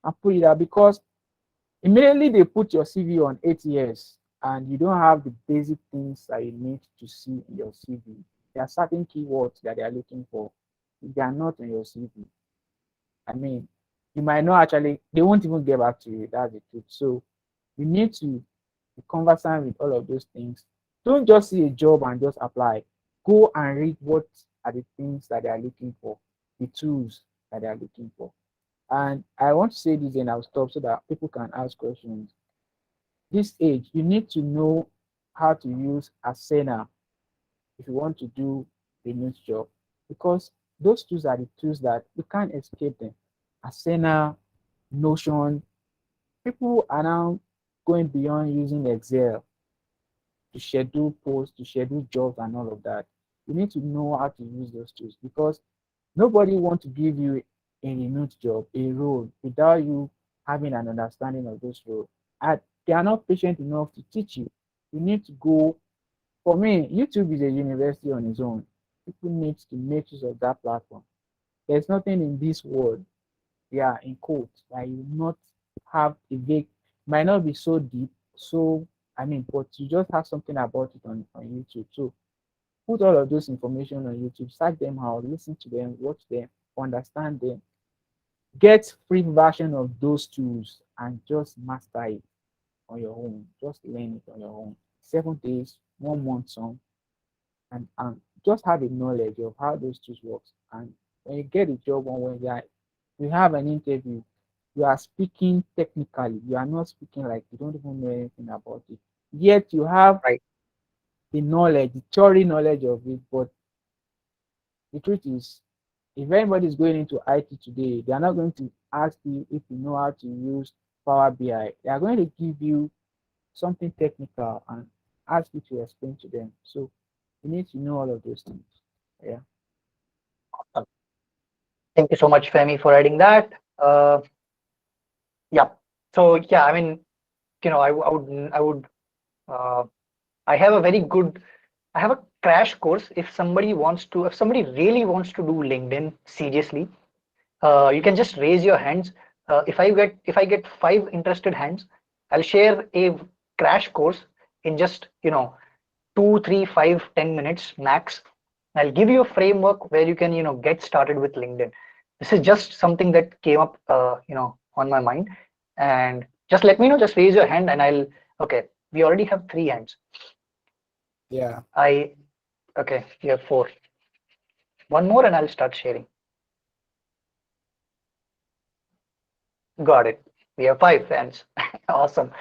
and put it out because immediately they put your CV on ATS and you don't have the basic things that you need to see in your CV. There are certain keywords that they are looking for. If they are not on your CV, I mean, you might not actually, they won't even get back to you. That's the truth. So you need to be conversant with all of those things. Don't just see a job and just apply. Go and read what are the things that they are looking for, the tools that they are looking for. And I want to say this and I'll stop so that people can ask questions. This age, you need to know how to use Asana if you want to do a news job because those tools are the tools that you can't escape them. Asana, Notion, people are now going beyond using Excel to schedule posts, to schedule jobs, and all of that. You need to know how to use those tools because nobody wants to give you a remote job, a role, without you having an understanding of those roles. And they are not patient enough to teach you. You need to go. For me, YouTube is a university on its own. People need to make use of that platform. There's nothing in this world, yeah, in quotes, that you not have a vague, might not be so deep, so I mean, but you just have something about it on YouTube. So put all of those information on YouTube, search them out, listen to them, watch them, understand them, get free version of those tools and just master it on your own. Just learn it on your own. 7 days, 1 month some, and just have a knowledge of how those tools works. And when you get a job on when you have an interview, you are speaking technically. You are not speaking like you don't even know anything about it. Yet you have Right. the knowledge, the theory knowledge of it. But the truth is, if anybody is going into IT today, they are not going to ask you if you know how to use Power BI. They are going to give you something technical and ask you to explain to them. So you need to know all of those things. Yeah. Thank you so much, Femi, for adding that. Yeah. So yeah, I mean, I would, uh, I have a very good, I have a crash course. If somebody really wants to do LinkedIn seriously, you can just raise your hands. If I get 5 interested hands, I'll share a crash course in just 2, 3, 5, 10 minutes max. I'll give you a framework where you can get started with LinkedIn. This is just something that came up on my mind, and just let me know. Just raise your hand, and I'll. Okay, we already have 3 hands. Yeah. I Okay, we have 4. One more, and I'll start sharing. Got it. We have 5 hands. Awesome.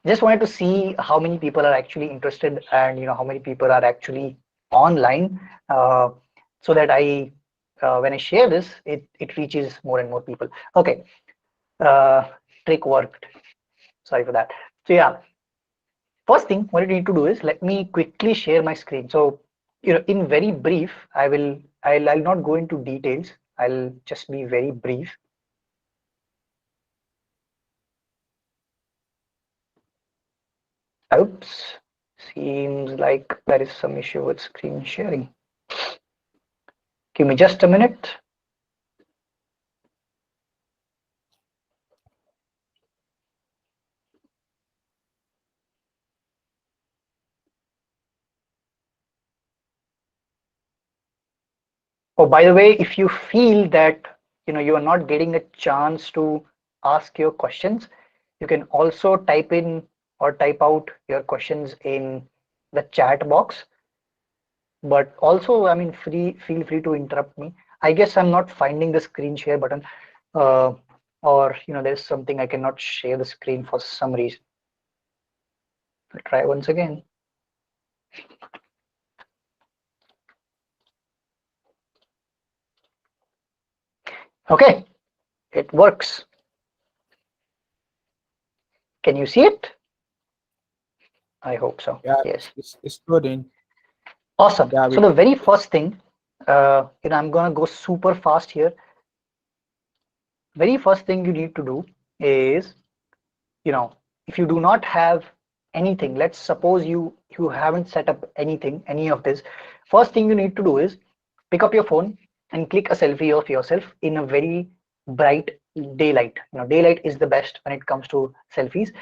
Just wanted to see how many people are actually interested, and how many people are actually online, uh, so that when I share this, it reaches more and more people. Okay, uh, trick worked. Sorry for that. So yeah, first thing what you need to do is let me quickly share my screen. So in very brief, I'll not go into details. I'll just be very brief. Oops, seems like there is some issue with screen sharing. Give me just a minute. Oh, by the way, if you feel that you are not getting a chance to ask your questions. You can also type in or type out your questions in the chat box. But also, I mean, feel free to interrupt me. I guess I'm not finding the screen share button, uh, or there's something I cannot share the screen for some reason. I'll try once again. Okay, it works. Can you see it? I hope so. Yeah, Yes. it's loading. Awesome. Yeah, So the very first thing, I'm gonna go super fast here. Very first thing you need to do is, if you do not have anything, let's suppose you haven't set up any of this. First thing you need to do is pick up your phone and click a selfie of yourself in a very bright daylight. Daylight is the best when it comes to selfies.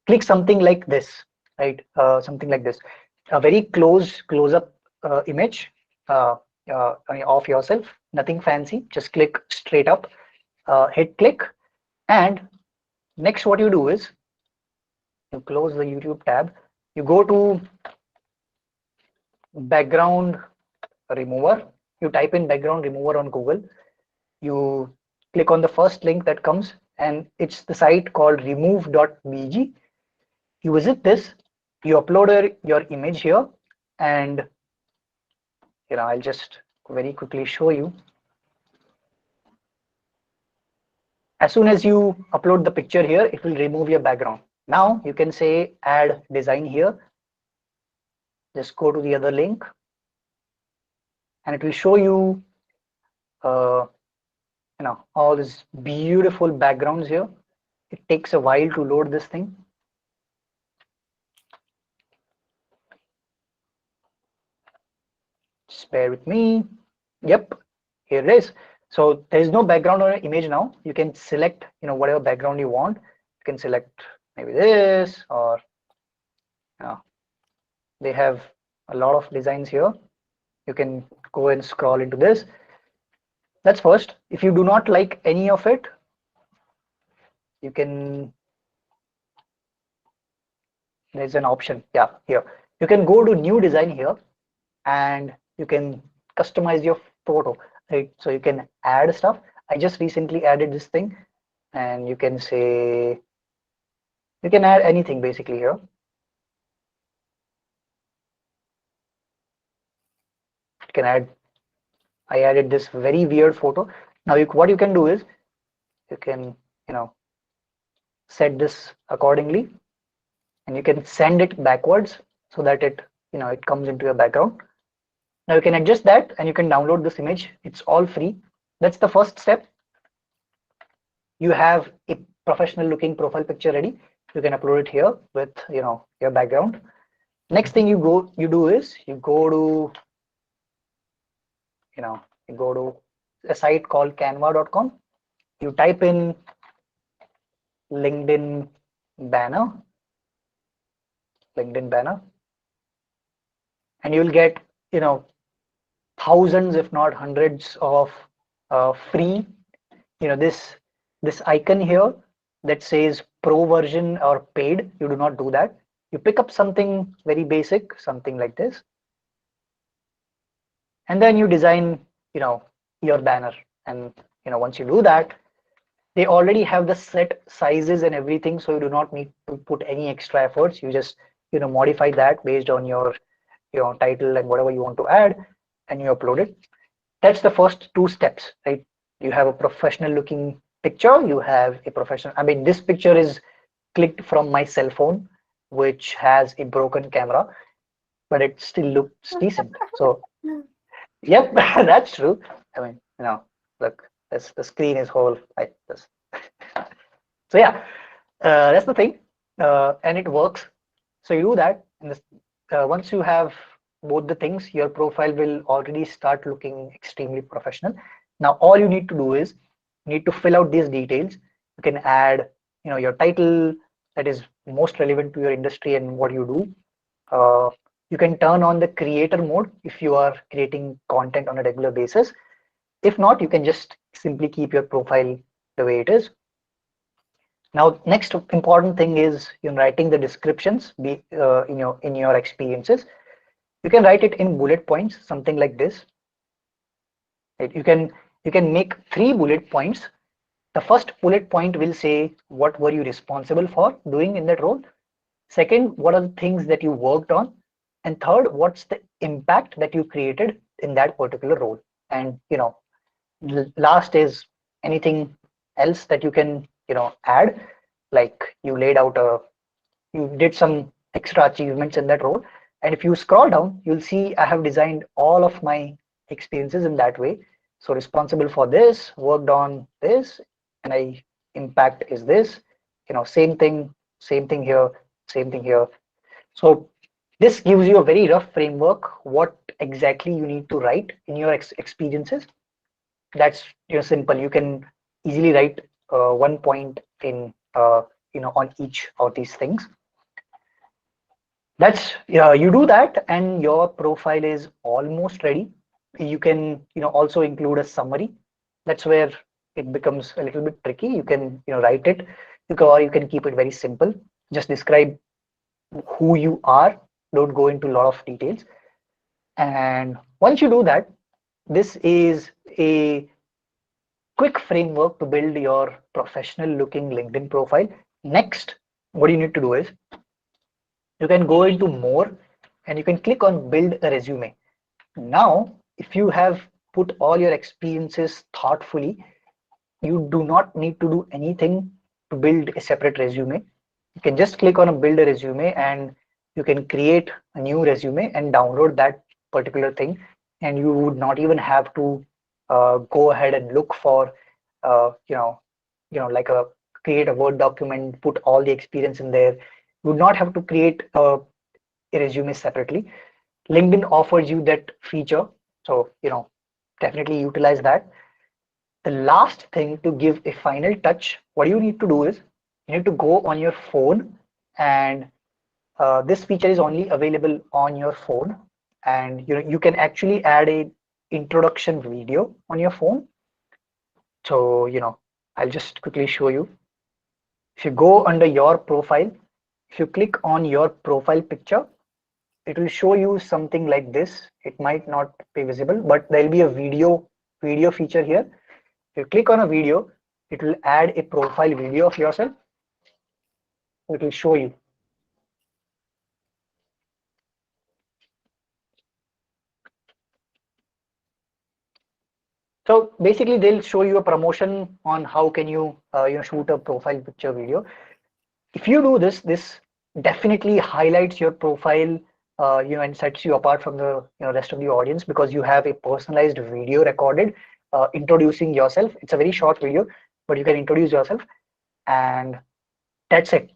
Click something like this, right? Something like this, a very close up image of yourself, nothing fancy, just click straight up, hit click, and next what you do is you close the YouTube tab, you go to background remover, you type in background remover on Google, you click on the first link that comes, and it's the site called remove.bg. You visit this, you upload your image here, and I'll just very quickly show you. As soon as you upload the picture here, it will remove your background. Now you can say add design here. Just go to the other link and it will show you all these beautiful backgrounds here. It takes a while to load this thing. Just bear with me. Yep, here it is. So there is no background or image now. You can select whatever background you want. You can select maybe this, or they have a lot of designs here. You can go and scroll into this. That's first. If you do not like any of it, you can, there's an option, yeah, here. You can go to new design here and you can customize your photo, right? So you can add stuff. I just recently added this thing, and you can say, you can add anything basically here. You can add, I added this very weird photo. Now what you can do is you can set this accordingly, and you can send it backwards so that it it comes into your background. Now you can adjust that and you can download this image. It's all free. That's the first step. You have a professional looking profile picture ready. You can upload it here with your background. Next thing you do is you go to a site called canva.com. You type in LinkedIn banner, and you'll get thousands, if not hundreds, of free. This icon here that says pro version or paid. You do not do that. You pick up something very basic, something like this, and then you design your banner. And once you do that, they already have the set sizes and everything, so you do not need to put any extra efforts. You just modify that based on your title and whatever you want to add, and you upload it. That's the first two steps, right? You have a professional looking picture, you have a professional, I mean, this picture is clicked from my cell phone, which has a broken camera, but it still looks decent. So yep, that's true. I mean, look, the screen is whole like this. So yeah, that's the thing, and it works. So you do that, and once you have both the things, your profile will already start looking extremely professional. Now all you need to do is you need to fill out these details. You can add your title that is most relevant to your industry and what you do. You can turn on the creator mode if you are creating content on a regular basis. If not, you can just simply keep your profile the way it is. Now, next important thing is writing the descriptions in your experiences. You can write it in bullet points, something like this. Right? You can make 3 bullet points. The first bullet point will say what were you responsible for doing in that role. Second, what are the things that you worked on? And third, what's the impact that you created in that particular role? And last is anything else that you can add, like you did some extra achievements in that role. And if you scroll down, you'll see I have designed all of my experiences in that way. So responsible for this, worked on this, and I impact is this. Same thing here, same thing here. So this gives you a very rough framework what exactly you need to write in your experiences. That's simple. You can easily write 1 point in on each of these things. That's you do that and your profile is almost ready. You can also include a summary. That's where it becomes a little bit tricky. You can write it, or you can keep it very simple. Just describe who you are. Don't go into a lot of details. And once you do that, this is a quick framework to build your professional looking LinkedIn profile. Next, what you need to do is you can go into more and you can click on build a resume. Now, if you have put all your experiences thoughtfully, you do not need to do anything to build a separate resume. You can just click on a build a resume and you can create a new resume and download that particular thing. And you would not even have to go ahead and look for, like create a Word document, put all the experience in there. You would not have to create a resume separately. LinkedIn offers you that feature. So, definitely utilize that. The last thing to give a final touch, what you need to do is you need to go on your phone, and this feature is only available on your phone. And you can actually add a introduction video on your phone. So, I'll just quickly show you. If you go under your profile, if you click on your profile picture, it will show you something like this. It might not be visible, but there'll be a video feature here. If you click on a video, it will add a profile video of yourself. It will show you. So basically, they'll show you a promotion on how can you shoot a profile picture video. If you do this, this definitely highlights your profile, and sets you apart from the rest of the audience, because you have a personalized video recorded introducing yourself. It's a very short video, but you can introduce yourself, and that's it.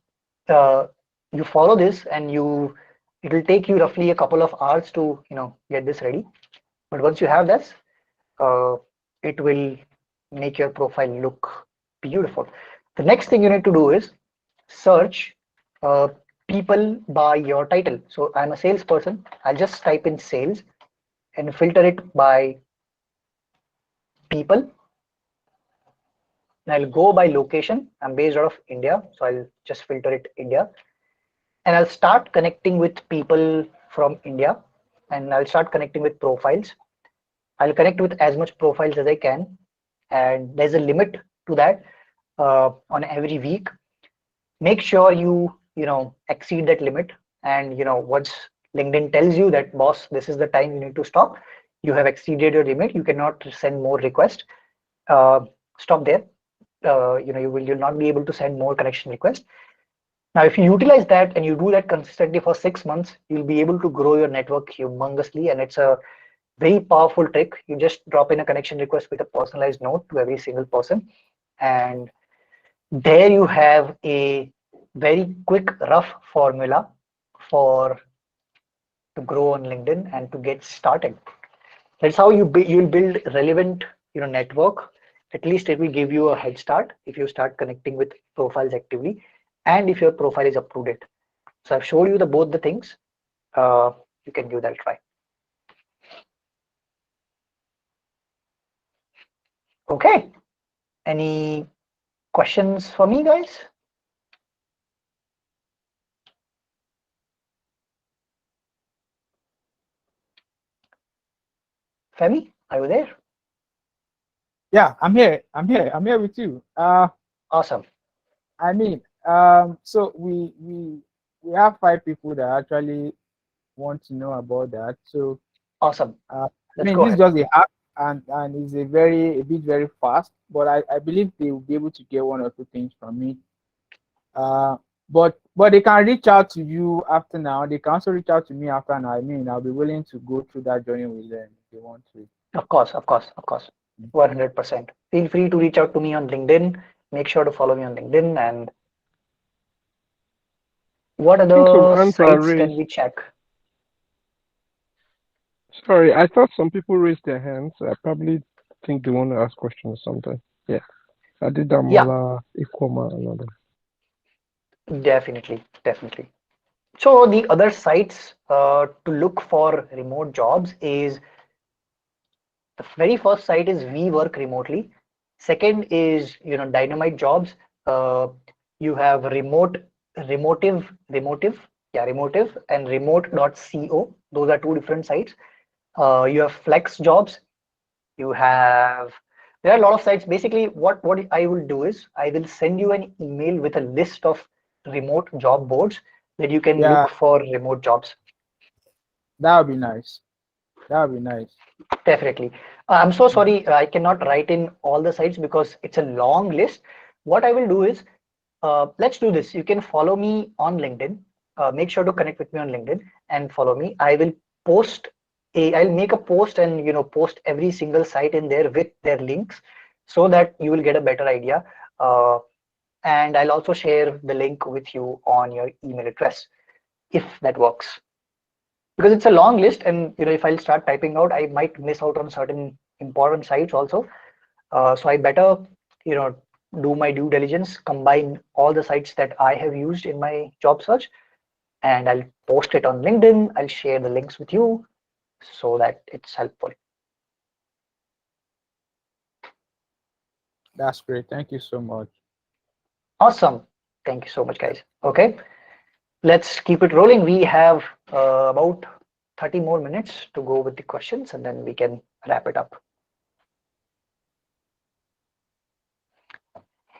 You follow this, and it will take you roughly a couple of hours to get this ready. But once you have this, uh, it will make your profile look beautiful. The next thing you need to do is search uh, people by your title. So I'm a salesperson. I'll just type in sales and filter it by people. And I'll go by location. I'm based out of India, so I'll just filter it India. And I'll start connecting with people from India, and I'll start connecting with profiles. I'll connect with as much profiles as I can, and there's a limit to that on every week. Make sure you exceed that limit, and once LinkedIn tells you that, boss, this is the time you need to stop, you have exceeded your limit, you cannot send more requests. uh, Stop there. You'll not be able to send more connection requests. Now, if you utilize that and you do that consistently for 6 months, you'll be able to grow your network humongously, and it's a very powerful trick. You just drop in a connection request with a personalized note to every single person, and there you have a very quick, rough formula for to grow on LinkedIn and to get started. That's how you'll build relevant network. At least it will give you a head start if you start connecting with profiles actively, and if your profile is up to date. So I've showed you both the things. You can give that a try. Okay. Any questions for me, guys? Femi, are you there? Yeah, I'm here. I'm here with you. Awesome. I mean, so we have five people that actually want to know about that. So, Awesome. I Let's mean, go this is ahead. just a hack, and it's a bit very fast. But I believe they will be able to get one or two things from me. Uh, but they can reach out to you after now. They can also reach out to me after now. I mean, I'll be willing to go through that journey with them if they want to. Of course, of course, of course. 100%. Feel free to reach out to me on LinkedIn. Make sure to follow me on LinkedIn. And what I think some other hands are sites raised. can we check? Sorry, I thought some people raised their hands. I probably think they want to ask questions or something. Yeah. Yeah, Adidamola, Ikoma, and other. definitely, definitely. So the other sites to look for remote jobs is the very first site is We Work Remotely. Second is Dynamite Jobs. Uh, you have Remotive, and Remote.co. Those are two different sites. You have Flex Jobs. You have There are a lot of sites. Basically, what I will do is I will send you an email with a list of remote job boards that you can Yeah, look for remote jobs. that would be nice. That would be nice. Definitely. I'm so Mhm. sorry, I cannot write in all the sites because it's a long list. What I will do is, let's do this. You can follow me on LinkedIn. Make sure to connect with me on LinkedIn and follow me. I'll make a post and post every single site in there with their links so that you will get a better idea. Uh, and I'll also share the link with you on your email address if that works, because it's a long list, and if I'll start typing out, I might miss out on certain important sites also. So I better you know do my due diligence, combine all the sites that I have used in my job search, and I'll post it on LinkedIn. I'll share the links with you so that it's helpful. That's great. Thank you so much. Awesome. Thank you so much, guys. Okay, let's keep it rolling. We have about 30 more minutes to go with the questions, and then we can wrap it up.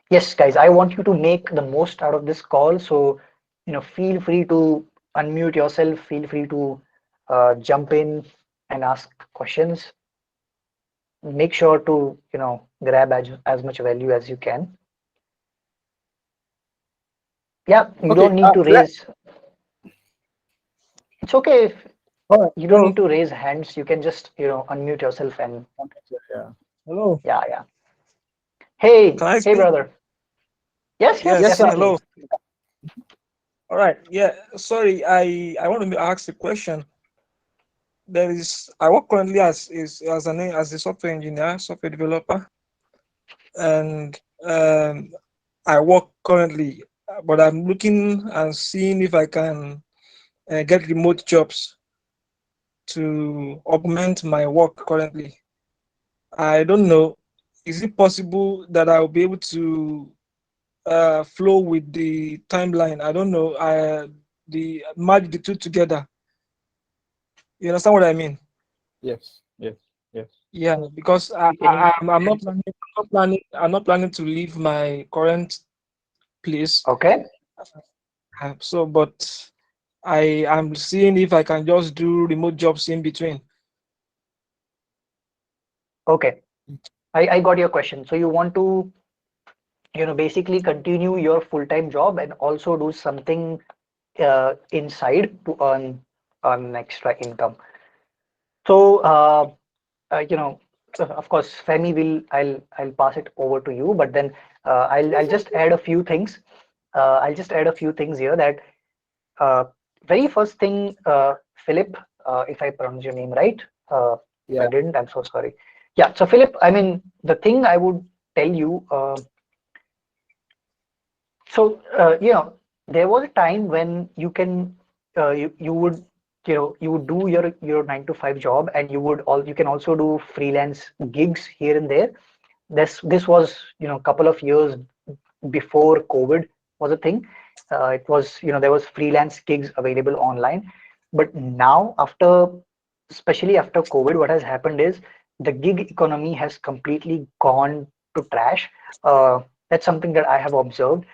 Yes, guys, I want you to make the most out of this call. So, feel free to unmute yourself, feel free to jump in and ask questions. Make sure to, grab as much value as you can. Yeah, you Okay. don't need to Let, raise, it's okay if all right. you don't So, need to raise hands. You can just, unmute yourself and yeah. Hello, yeah, yeah. Hey, can I hey, speak? brother. Yes, yes, Yes, Yes, sir. definitely. hello. All right. Yeah, sorry, I want to ask a question. I work currently as a software engineer, software developer, and I work currently, but I'm looking and seeing if I can get remote jobs to augment my work currently. I don't know. Is it possible that I'll be able to flow with the timeline? I don't know. The merge the two together. You understand what I mean? Yes. Yes. Yes. Yeah, because Can you? I'm not planning to leave my current place. Okay, But I'm seeing if I can just do remote jobs in between. okay. I got your question. So you want to basically continue your full-time job and also do something inside to earn extra income. So of course, Femi will I'll pass it over to you, but then I'll just add a few things. I'll just add a few things here that uh, very first thing, Philip, if I pronounce your name right. If I Yeah. didn't, I'm so sorry. Yeah, so Philip, I mean, the thing I would tell you. There was a time when you would you would do your 9 to 5 job, and you can also do freelance gigs here and there. This was a couple of years before COVID was a thing. It was there was freelance gigs available online, but now after especially after COVID, what has happened is the gig economy has completely gone to trash. That's something that I have observed,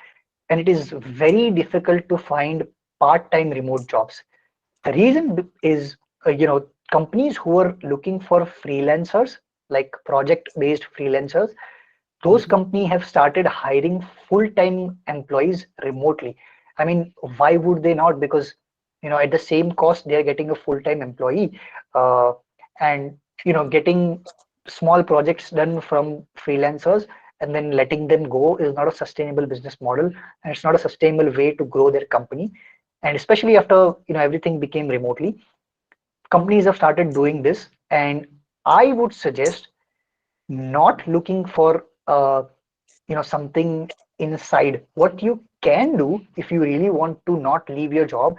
and it is very difficult to find part-time remote jobs. The reason is, companies who are looking for freelancers, like project-based freelancers, those Mhm. companies have started hiring full-time employees remotely. I mean, why would they not? Because at the same cost, they are getting a full-time employee, uh, and getting small projects done from freelancers and then letting them go is not a sustainable business model, and it's not a sustainable way to grow their company. And especially after everything became remotely, companies have started doing this, and I would suggest not looking for something inside. What you can do, if you really want to not leave your job,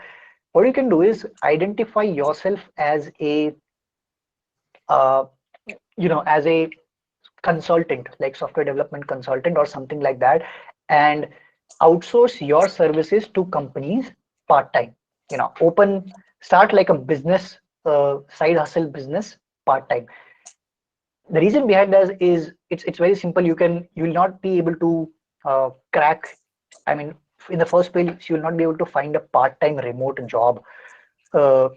what you can do is identify yourself as a uh, as a consultant, like software development consultant or something like that, and outsource your services to companies part time. Open, start like a business, side hustle business part time. The reason behind that is it's very simple. You will not be able to crack. I mean, in the first place, you will not be able to find a part-time remote job,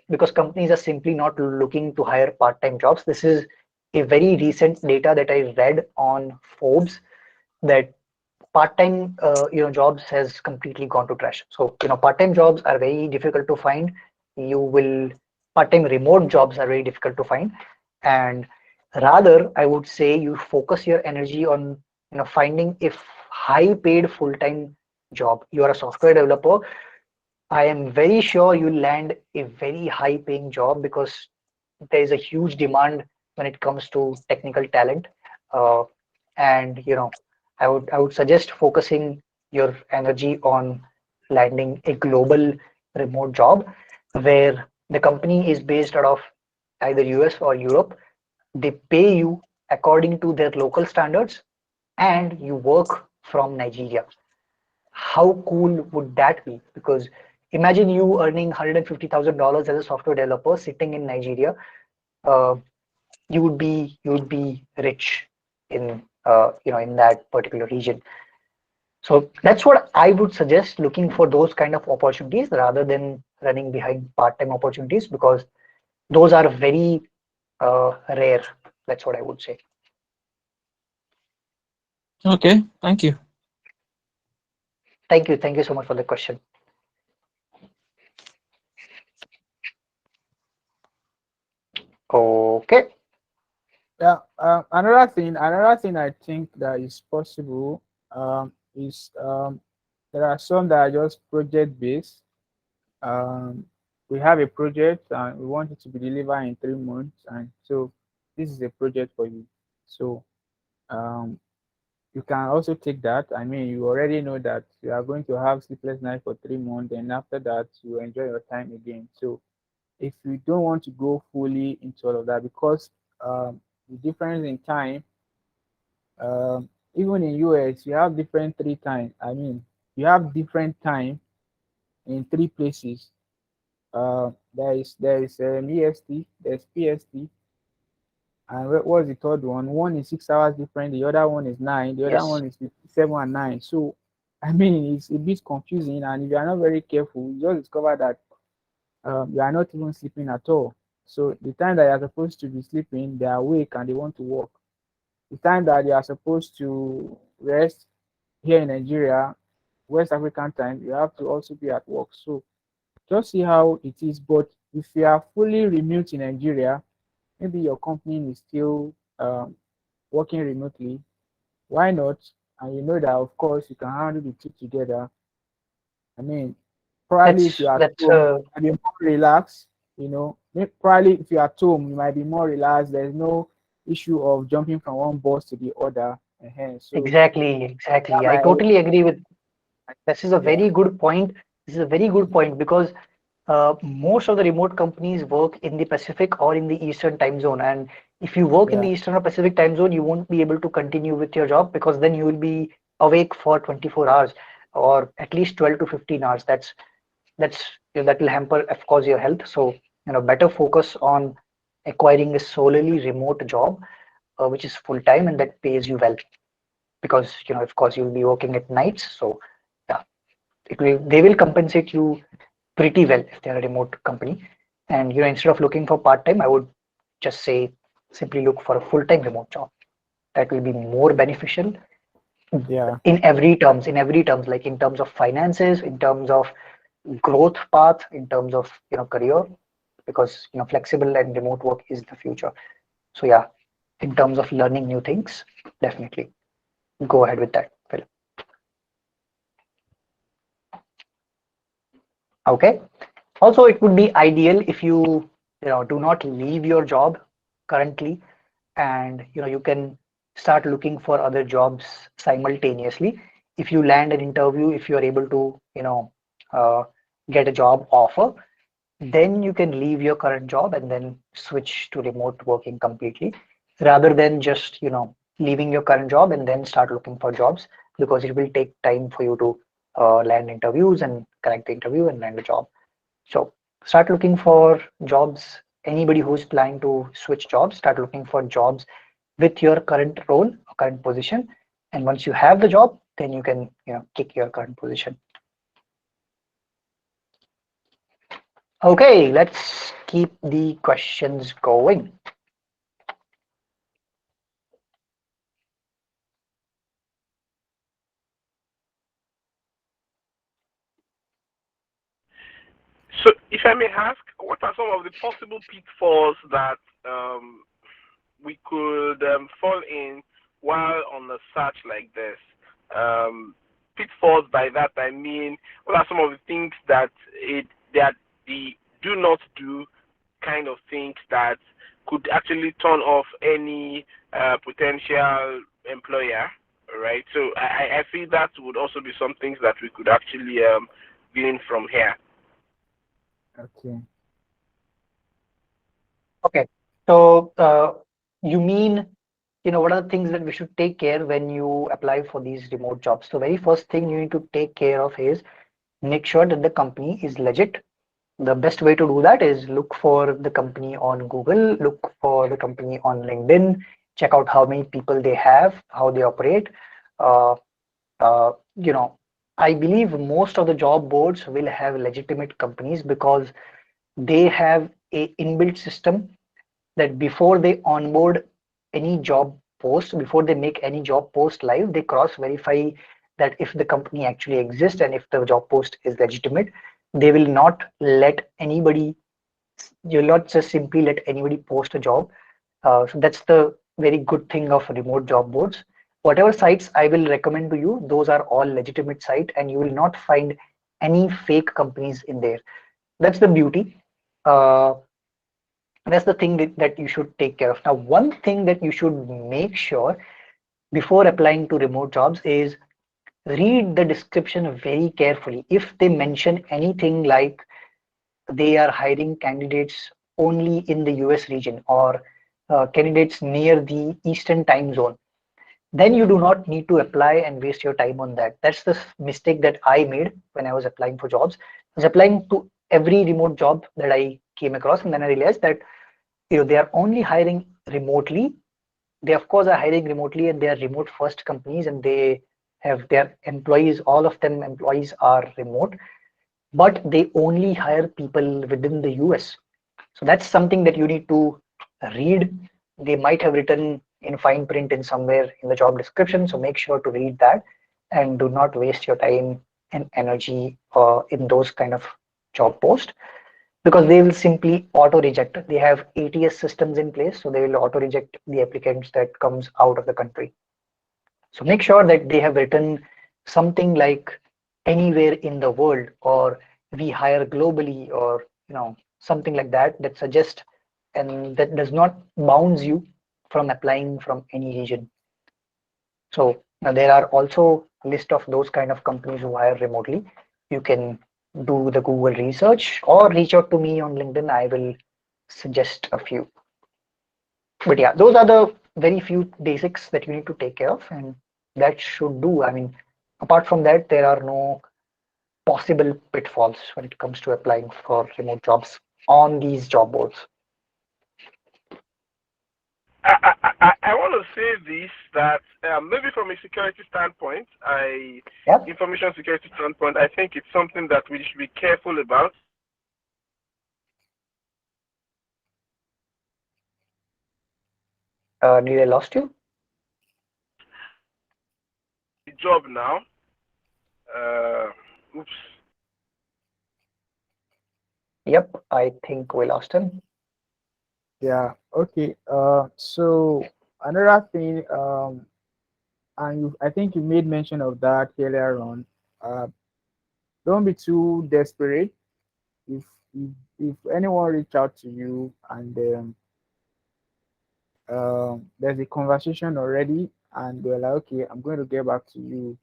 because companies are simply not looking to hire part-time jobs. This is a very recent data that I read on Forbes, that part-time jobs has completely gone to trash. So part-time jobs are very difficult to find. You will Part-time remote jobs are very difficult to find, and rather I would say you focus your energy on finding a high-paid full-time job. You are a software developer. I am very sure you'll land a very high-paying job because there is a huge demand when it comes to technical talent. Uh, and I would suggest focusing your energy on landing a global remote job where the company is based out of either US or Europe. They pay you according to their local standards, and you work from Nigeria. How cool would that be? Because imagine you earning $150,000 as a software developer sitting in Nigeria. Uh, you would be rich in in that particular region. So that's what I would suggest, looking for those kind of opportunities rather than running behind part-time opportunities, because those are very rare. That's what I would say. Okay, thank you. Thank you so much for the question. Okay. Yeah. Another thing I think that is possible is there are some that are just project based. Um, we have a project and we want it to be delivered in 3 months, and so this is a project for you. So um, you can also take that. I mean, you already know that you are going to have sleepless night for 3 months, and after that, you enjoy your time again. So if you don't want to go fully into all of that, because the difference in time, even in US, you have different three times. I mean, you have different time in three places. There is EST, there's PST, and what's the third one? One is 6 hours different, the other one is nine, the other Yes. one is 7 and 9. So I mean, it's a bit confusing, and if you are not very careful, you just discover that you are not even sleeping at all. So the time that you are supposed to be sleeping, they are awake and they want to work. The time that you are supposed to rest here in Nigeria, West African time, you have to also be at work. So just see how it is. But if you are fully remote in Nigeria, maybe your company is still working remotely. Why not? And you know that, of course, you can handle the two together. I mean, probably if That's you're at that's home, you might be more relaxed. Probably if you're at home, you might be more relaxed. There's no issue of jumping from one boss to the other. So that exactly. I might, totally agree with. This is a yeah, very good point. This is a very good point because most of the remote companies work in the Pacific or in the Eastern time zone. And if you work in the yeah, Eastern or Pacific time zone, you won't be able to continue with your job because then you will be awake for 24 hours or at least 12 to 15 hours. That will hamper, of course, your health. So better focus on acquiring a solely remote job, which is full time and that pays you well, because of course you'll be working at nights. So yeah, they will compensate you pretty well if they're a remote company. And instead of looking for part time, I would just say simply look for a full time remote job. That will be more beneficial Yeah. in every terms, like in terms of finances, in terms of growth path, in terms of career, because flexible and remote work is the future. So yeah, in terms of learning new things, definitely go ahead with that, Phil. Okay. Also, it would be ideal if you do not leave your job currently, and you can start looking for other jobs simultaneously. If you land an interview, if you are able to uh, get a job offer, then you can leave your current job and then switch to remote working completely, rather than just leaving your current job and then start looking for jobs, because it will take time for you to land interviews and crack the interview and land a job. So start looking for jobs. Anybody who's planning to switch jobs, start looking for jobs with your current role or current position. And once you have the job, then you can kick your current position. Okay, let's keep the questions going. So, if I may ask, what are some of the possible pitfalls that we could fall in while on a search like this? Um, Pitfalls, by that I mean, what are some of the things that the do not do kind of things that could actually turn off any potential employer, right? So I feel that would also be some things that we could actually glean from here. Okay. Okay, so you mean what are the things that we should take care when you apply for these remote jobs? So very first thing you need to take care of is make sure that the company is legit. The best way to do that is look for the company on Google, look for the company on LinkedIn, check out how many people they have, how they operate. Uh, uh, you know, I believe most of the job boards will have legitimate companies, because they have a inbuilt system that before they onboard any job post, before they make any job post live, they cross verify that if the company actually exists and if the job post is legitimate. They will not let anybody, you will not just simply let anybody post a job. So that's the very good thing of remote job boards. Whatever sites I will recommend to you, those are all legitimate site, and you will not find any fake companies in there. That's the beauty. Uh, that's the thing that you should take care of. Now, one thing that you should make sure before applying to remote jobs is read the description very carefully. If they mention anything like they are hiring candidates only in the US region, or candidates near the Eastern time zone, then you do not need to apply and waste your time on that. That's the mistake that I made when I was applying for jobs. I was applying to every remote job that I came across, and then I realized that they are only hiring remotely. They of course are hiring remotely, and they are remote first companies, and they have their employees, all of them employees are remote, but they only hire people within the US. So that's something that you need to read. They might have written in fine print in somewhere in the job description, so make sure to read that and do not waste your time and energy in those kind of job posts, because they will simply auto reject. They have ATS systems in place, so they will auto reject the applicants that comes out of the country. So make sure that they have written something like anywhere in the world, or we hire globally, or something like that, that suggests and that does not bounds you from applying from any region. So now there are also a list of those kind of companies who hire remotely. You can do the Google research or reach out to me on LinkedIn. I will suggest a few. But yeah, those are the very few basics that you need to take care of, and that should do. I mean, apart from that, there are no possible pitfalls when it comes to applying for remote jobs on these job boards. I want to say this that maybe from a security standpoint, Yep. information security standpoint, I think it's something that we should be careful about. Did I lost you? The job now. Oops. Yep, I think we lost him. Yeah. Okay. So another thing, and I think you made mention of that earlier on. Uh, don't be too desperate. If if if anyone reach out to you and there's a conversation already, and they're like, okay, I'm going to get back to you,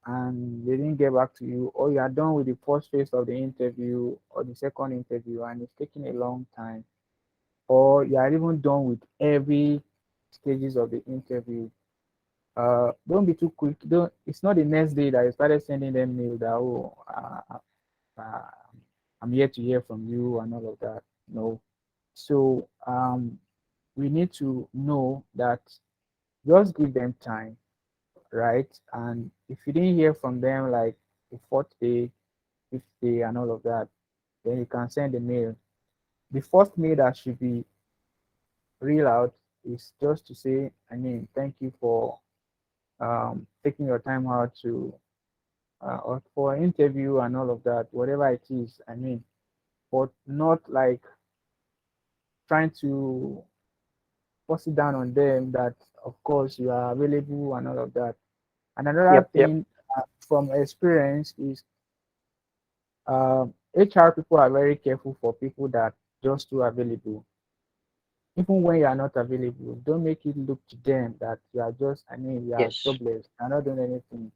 and they didn't get back to you, or you are done with the first phase of the interview or the second interview, and it's taking a long time, or you are even done with every stages of the interview. Don't be too quick. Don't. It's not the next day that you started sending them mail that, oh, uh, I'm here to hear from you and all of that. No. So we need to know that just give them time, right? And if you didn't hear from them like the fourth day, fifth day, and all of that, then you can send a mail. The first mail that should be real out is just to say, I mean, thank you for taking your time out to or for an interview and all of that, whatever it is. I mean, but not like trying to force it down on them that, of course, you are available and all of that. And another Yep, yep, thing from experience is HR people are very careful for people that just too available. Even when you are not available, don't make it look to them that you are just, I mean, you are yes, jobless, you are not doing anything.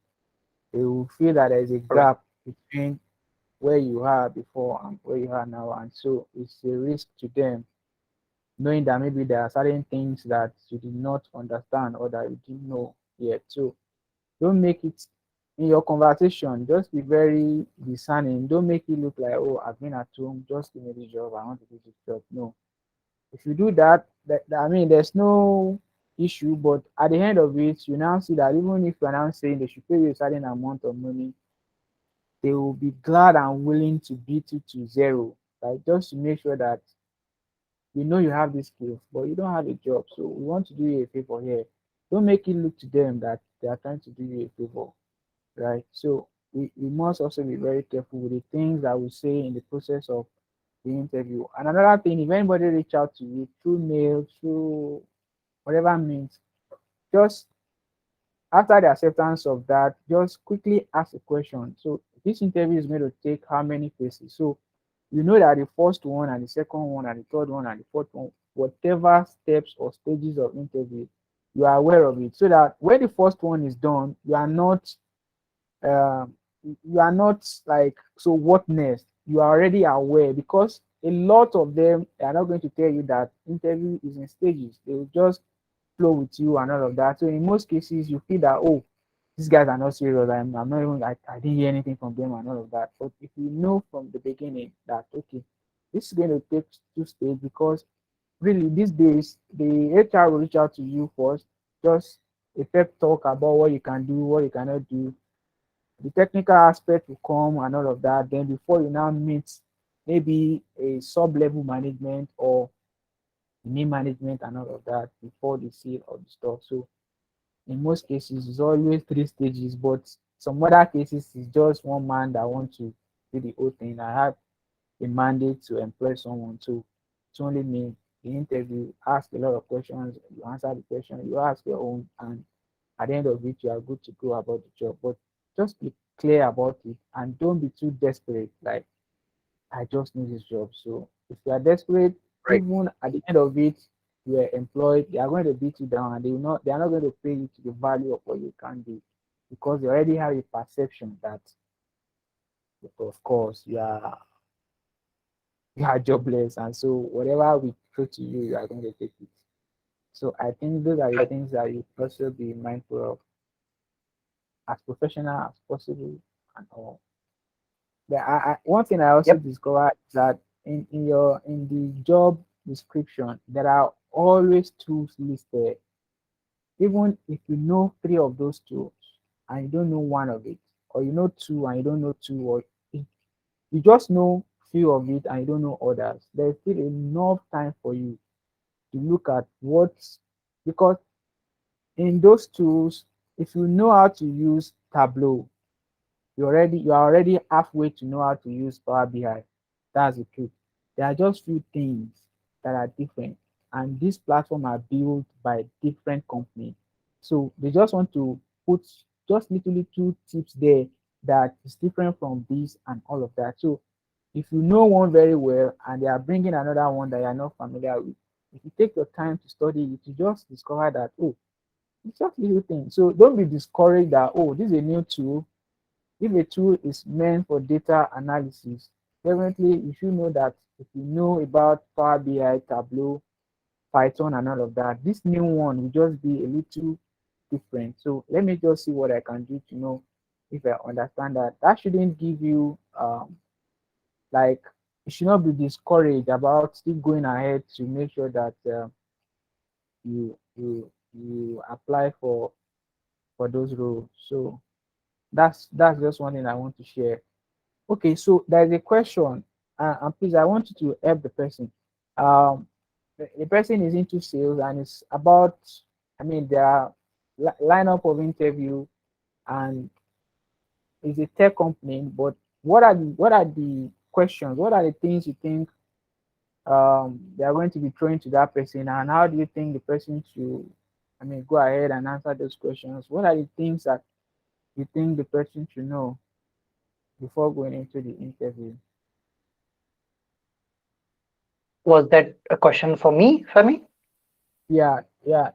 They will feel that there is a correct, gap between where you are before and where you are now. And so it's a risk to them, knowing that maybe there are certain things that you did not understand or that you didn't know yet. So don't make it in your conversation, just be very discerning. Don't make it look like, oh, I've been at home, just give me the job, I want to do this job. No. If you do that, I mean, there's no issue, but at the end of it, you now see that even if you're now saying they should pay you a certain amount of money, they will be glad and willing to beat you to zero, like just to make sure that you know you have these skills, but you don't have a job. So we want to do you a favor here. Don't make it look to them that they are trying to do you a favor, right? So we must also be very careful with the things that we say in the process of the interview. And another thing, if anybody reach out to you through mail, through whatever means, just after the acceptance of that, just quickly ask a question. So this interview is going to take how many phases? So you know that the first one and the second one and the third one and the fourth one, whatever steps or stages of interview, you are aware of it. So that when the first one is done, um, you are not like, so what next? You are already aware because a lot of them are not going to tell you that interview is in stages. They will just flow with you and all of that. So in most cases, you feel that, oh, these guys are not serious. I'm not even, I didn't hear anything from them and all of that. But if you know from the beginning that, okay, this is going to take two stages, because really these days, the HR will reach out to you first, just a pep talk about what you can do, what you cannot do. The technical aspect will come and all of that. Then before you now meet maybe a sub-level management or main management and all of that before the seal of the stuff. So in most cases, it's always three stages, but some other cases, it's just one man that wants to do the whole thing. I have a mandate to employ someone to only me the interview, ask a lot of questions, you answer the question, you ask your own, and at the end of it, you are good to go about the job. But just be clear about it and don't be too desperate. Like, I just need this job. So if you are desperate, right. even at the end of it, you are employed, they are going to beat you down and they are not going to pay you to the value of what you can do, because they already have a perception that, of course, you are jobless, and so whatever we throw to you, you are going to take it. So I think those are the I, things that you also be mindful of, as professional as possible and all. But one thing I also yep, discovered is that in the job description, there are always tools listed. Even if you know three of those tools and you don't know one of it, or you know two and you don't know two, or you just know few of it and you don't know others, there's still enough time for you to look at what's, because in those tools, if you know how to use Tableau, you are already halfway to know how to use Power BI. That's the truth. There are just few things that are different, and this platform are built by different companies. So they just want to put just literally two tips there that is different from this and all of that. So if you know one very well and they are bringing another one that you are not familiar with, if you take your time to study it, you just discover that, oh, it's just little things. So don't be discouraged that, oh, this is a new tool. If a tool is meant for data analysis, definitely you should know that if you know about Power BI, Tableau, Python, and all of that, this new one will just be a little different. So let me just see what I can do to know if I understand that. That shouldn't give you like, you should not be discouraged about still going ahead to make sure that you apply for those roles. So that's just one thing I want to share. Okay, so there's a question, and please, I want you to help the person. The person is into sales and it's about, I mean, there are lineup of interview and it's a tech company, but what are the questions? What are the things you think they are going to be throwing to that person, and how do you think the person should, I mean, go ahead and answer those questions? What are the things that you think the person should know before going into the interview? Was that a question for me, Femi? Yeah, yeah.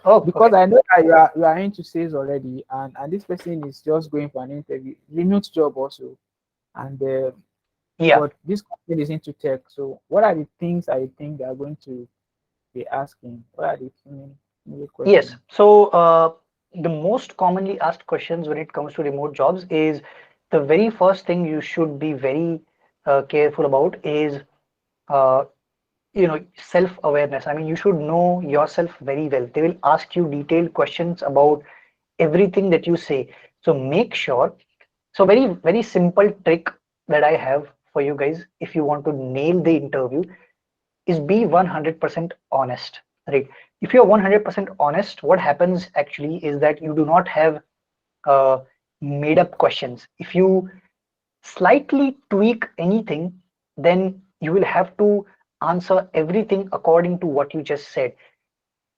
Oh, because okay. I know that you are into sales already, and this person is just going for an interview, remote job also, and Yeah. but this company is into tech. So, what are the things I think they are going to be asking? What are the main Yes. questions? So, the most commonly asked questions when it comes to remote jobs is the very first thing you should be very careful about is uh, self-awareness. I mean, you should know yourself very well. They will ask you detailed questions about everything that you say. So make sure. So very, very simple trick that I have for you guys if you want to nail the interview is be 100% honest, right? If you're 100% honest, what happens actually is that you do not have uh, made up questions. If you slightly tweak anything, then you will have to answer everything according to what you just said.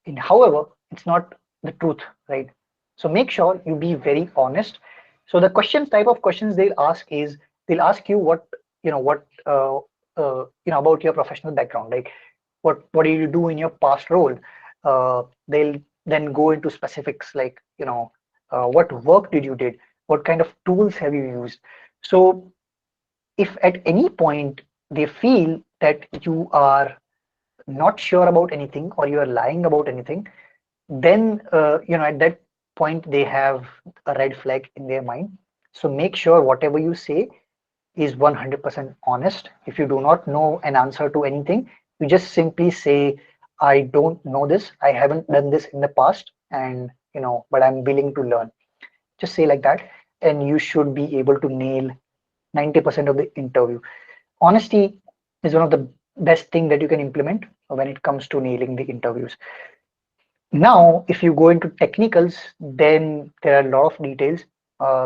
And however, it's not the truth, right? So make sure you be very honest. So the questions, type of questions they'll ask is, they'll ask you what about your professional background, like what did you do in your past role. They'll then go into specifics like, what work did you did, what kind of tools have you used. So if at any point they feel that you are not sure about anything or you are lying about anything, then at that point they have a red flag in their mind. So make sure whatever you say is 100% honest. If you do not know an answer to anything, you just simply say, I don't know this, I haven't done this in the past, and but I'm willing to learn. Just say like that, and you should be able to nail 90% of the interview. Honesty is one of the best thing that you can implement when it comes to nailing the interviews. Now, if you go into technicals, then there are a lot of details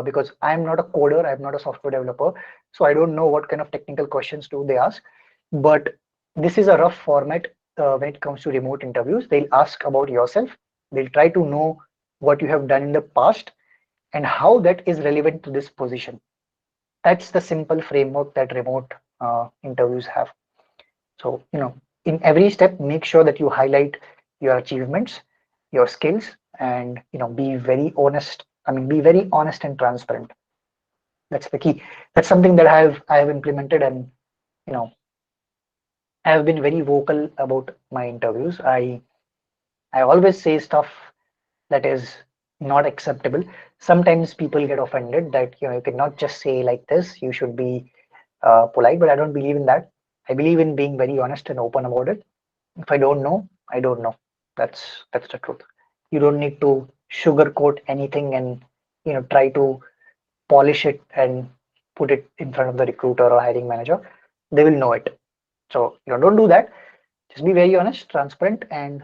because I'm not a coder, I'm not a software developer, so I don't know what kind of technical questions do they ask. But this is a rough format when it comes to remote interviews. They'll ask about yourself, they'll try to know what you have done in the past and how that is relevant to this position. That's the simple framework that remote interviews have. So, in every step, make sure that you highlight your achievements, your skills, and be very honest. I mean, be very honest and transparent. That's the key. That's something that I have implemented, and you know, I have been very vocal about my interviews. I always say stuff that is not acceptable. Sometimes people get offended that you cannot just say like this. You should be polite, but I don't believe in that. I believe in being very honest and open about it. If I don't know, I don't know. That's the truth. You don't need to sugarcoat anything and try to polish it and put it in front of the recruiter or hiring manager. They will know it. So don't do that. Just be very honest, transparent, and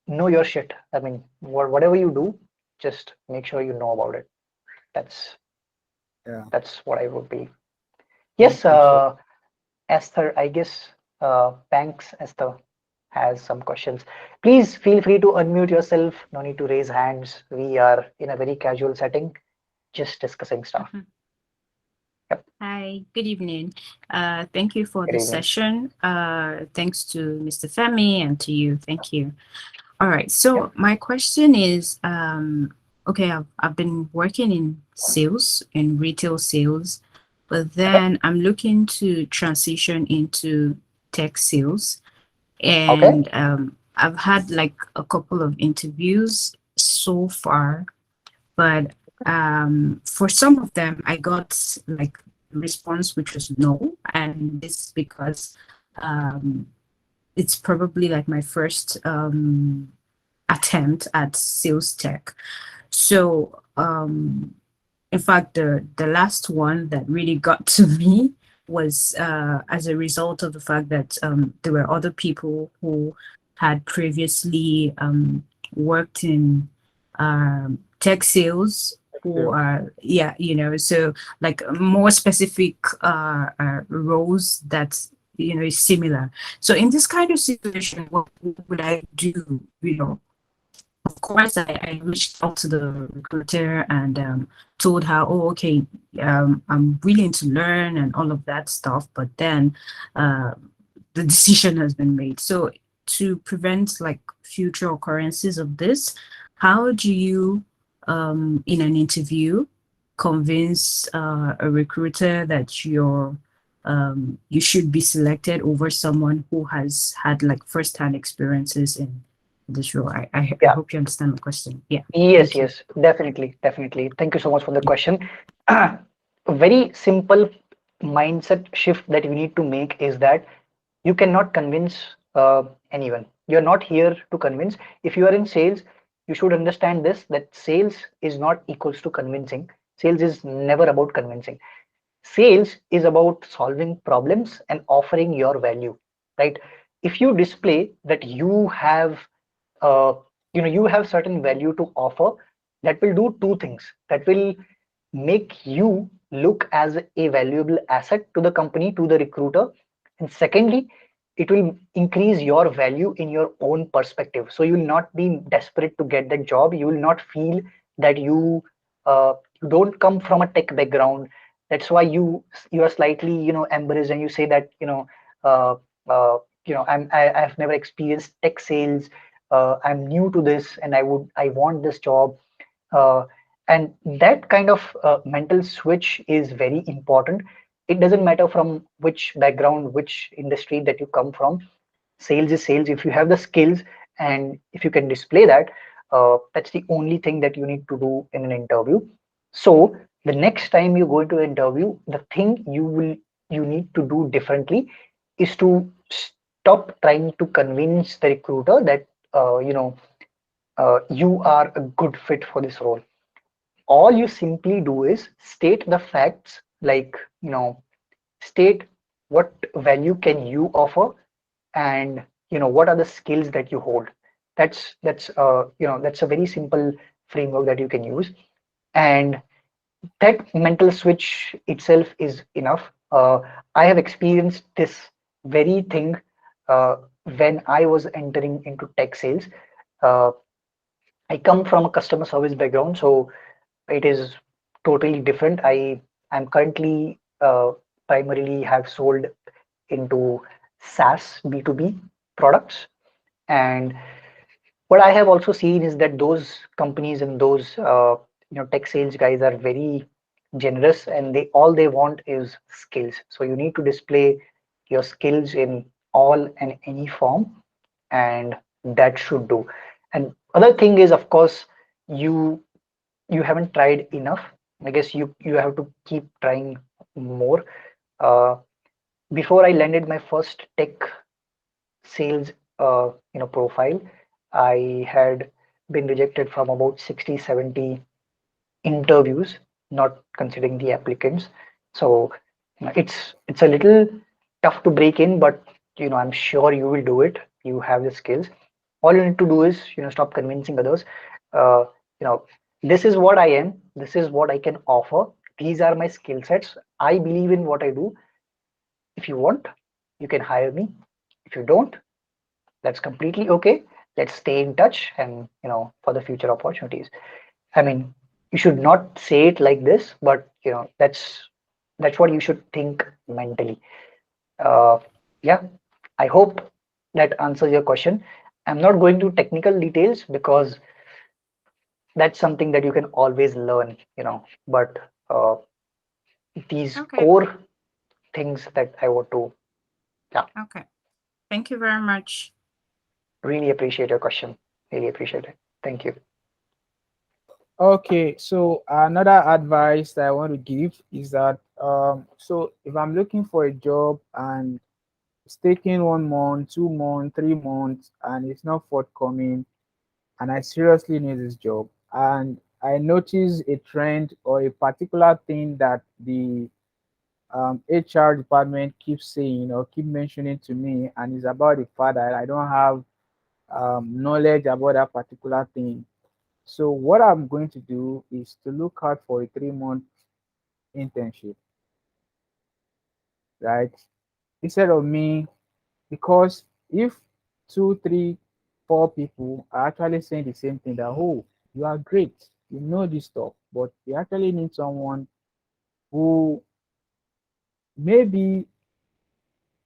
know your shit. I mean, whatever you do, just make sure you know about it. That's Yeah. that's what I would be. Thank Yes, you so. Esther, I guess Banks Esther has some questions. Please feel free to unmute yourself. No need to raise hands. We are in a very casual setting, just discussing stuff. Mhm. Yep. Hi, good evening. Thank you for Good the evening. session. Thanks to Mr. Femi and to you. Thank you. All right. Yep. So my question is, okay, I've been working in sales, in retail sales, but Okay. then I'm looking to transition into tech sales. Okay. And I've had like a couple of interviews so far, but for some of them I got like response which was no, and this because um, it's probably like my first attempt at sales tech. So in fact, the last one that really got to me was as a result of the fact that there were other people who had previously worked in tech sales who Sales. are, yeah, so like more specific roles that is similar. So in this kind of situation, what would I do? Of course, I reached out to the recruiter and told her, oh, okay, I'm willing to learn and all of that stuff. But then the decision has been made. So to prevent like future occurrences of this, how do you, in an interview, convince a recruiter that you should be selected over someone who has had like first-hand experiences in this role? I Yeah. hope you understand the question. Yeah, Yes, thank you. yes, definitely, definitely. Thank you so much for the question. A very simple mindset shift that you need to make is that you cannot convince anyone. You're not here to convince. If you are in sales, you should understand this, that sales is not equals to convincing. Sales is never about convincing. Sales is about solving problems and offering your value, right? If you display that you have uh, you have certain value to offer, that will do two things. That will make you look as a valuable asset to the company, to the recruiter, and secondly, it will increase your value in your own perspective. So you will not be desperate to get that job. You will not feel that you don't come from a tech background. That's why you are slightly embarrassed and you say that uh, I've never experienced tech sales. I'm new to this and I want this job. uh, and that kind of mental switch is very important. It doesn't matter from which background, which industry that you come from. Sales is sales. If you have the skills and if you can display that, that's the only thing that you need to do in an interview. So the next time you go into an interview, the thing you need to do differently is to stop trying to convince the recruiter that you are a good fit for this role. All you simply do is state the facts, like state what value can you offer, and what are the skills that you hold. That's a very simple framework that you can use, and that mental switch itself is enough. I have experienced this very thing uh, when I was entering into tech sales. uh, I come from a customer service background, so it is totally different. I'm currently primarily have sold into SaaS B2B products, and what I have also seen is that those companies and those tech sales guys are very generous, and they want is skills. So you need to display your skills in all and any form, and that should do. And other thing is, of course, you you haven't tried enough. I guess you have to keep trying more. uh, Before I landed my first tech sales profile. I had been rejected from about 60, 70 interviews, not considering the applicants. So it's a little tough to break in, but I'm sure you will do it. You have the skills. All you need to do is stop convincing others. Uh, you know, this is what I am. This is what I can offer. These are my skill sets. I believe in what I do. If you want, you can hire me. If you don't, that's completely okay. Let's stay in touch, and for the future opportunities. I mean, you should not say it like this, but that's what you should think mentally. Uh, yeah, I hope that answers your question. I'm not going to technical details because that's something that you can always learn, but uh, these Okay. core things that I want to, yeah, Okay. Thank you very much. really appreciate your question. Really appreciate it. Thank you. Okay, so another advice that I want to give is that so if I'm looking for a job and it's taking 1 month, 2 months, 3 months, and it's not forthcoming, and I seriously need this job, and I notice a trend or a particular thing that the HR department keeps saying or keep mentioning to me, and it's about the fact that I don't have knowledge about that particular thing. So what I'm going to do is to look out for a 3 month internship, right? Instead of me, because if two, three, four people are actually saying the same thing that, oh, you are great, you know this stuff, but we actually need someone who maybe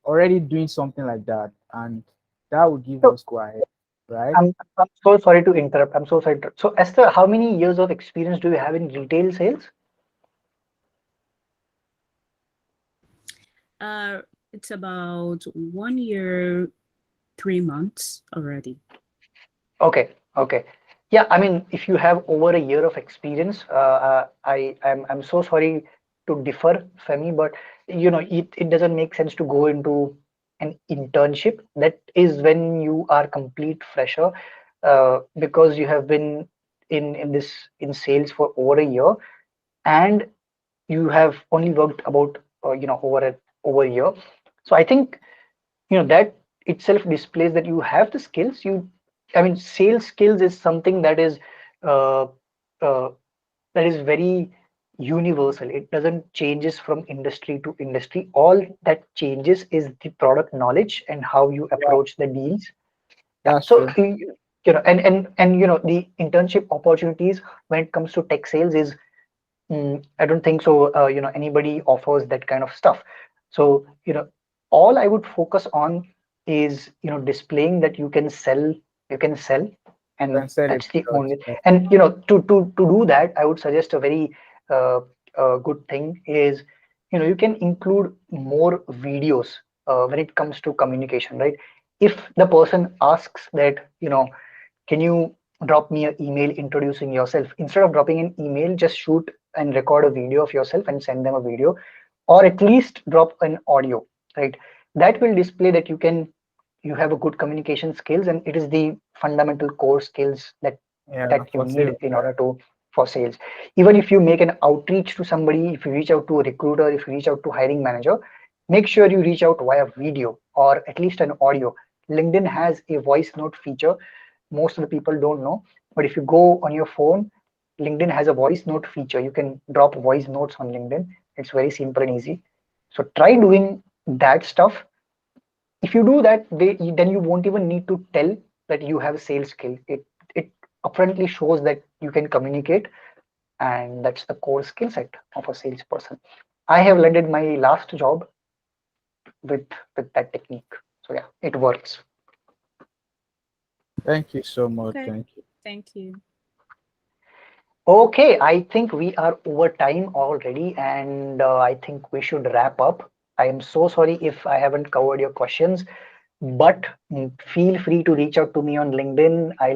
already doing something like that, and that would give So us go ahead, right? I'm so sorry to interrupt. I'm so sorry. So Esther, how many years of experience do you have in retail sales? Uh, it's about 1 year, 3 months already. Okay, okay. Yeah, I mean, if you have over a year of experience, I'm so sorry to differ, Femi, but it doesn't make sense to go into an internship. That is when you are complete fresher, because you have been in sales for over a year, and you have only worked about over a year. So I think that itself displays that you have the skills. I mean, sales skills is something uh, uh, that is very universal. It doesn't changes from industry to industry. All that changes is the product knowledge and how you Yeah, approach the deals. Yeah, that's so true. and the internship opportunities when it comes to tech sales is, I don't think so. Anybody offers that kind of stuff. So, all I would focus on is, displaying that you can sell, and Can sell a that's the product. only. And to do that, I would suggest a very uh, good thing is, you can include more videos when it comes to communication, right? If the person asks that, can you drop me an email introducing yourself, instead of dropping an email, just shoot and record a video of yourself and send them a video, or at least drop an audio, right? That will display that you have a good communication skills, and it is the fundamental core skills Yeah, that you for need sale. in order to for sales. Even if you make an outreach to somebody, if you reach out to a recruiter, if you reach out to hiring manager, make sure you reach out via video or at least an audio. LinkedIn has a voice note feature. Most of the people don't know, but if you go on your phone, LinkedIn has a voice note feature. You can drop voice notes on LinkedIn. It's very simple and easy. So try doing that stuff. If you do that, then you won't even need to tell that you have a sales skill. It apparently shows that you can communicate, and that's the core skill set of a salesperson. I have landed my last job with with that technique. So yeah, it works. Thank you so much. Okay. Thank you. Thank you. Okay, I think we are over time already, and I think we should wrap up. I am so sorry if I haven't covered your questions, but feel free to reach out to me on LinkedIn. I'll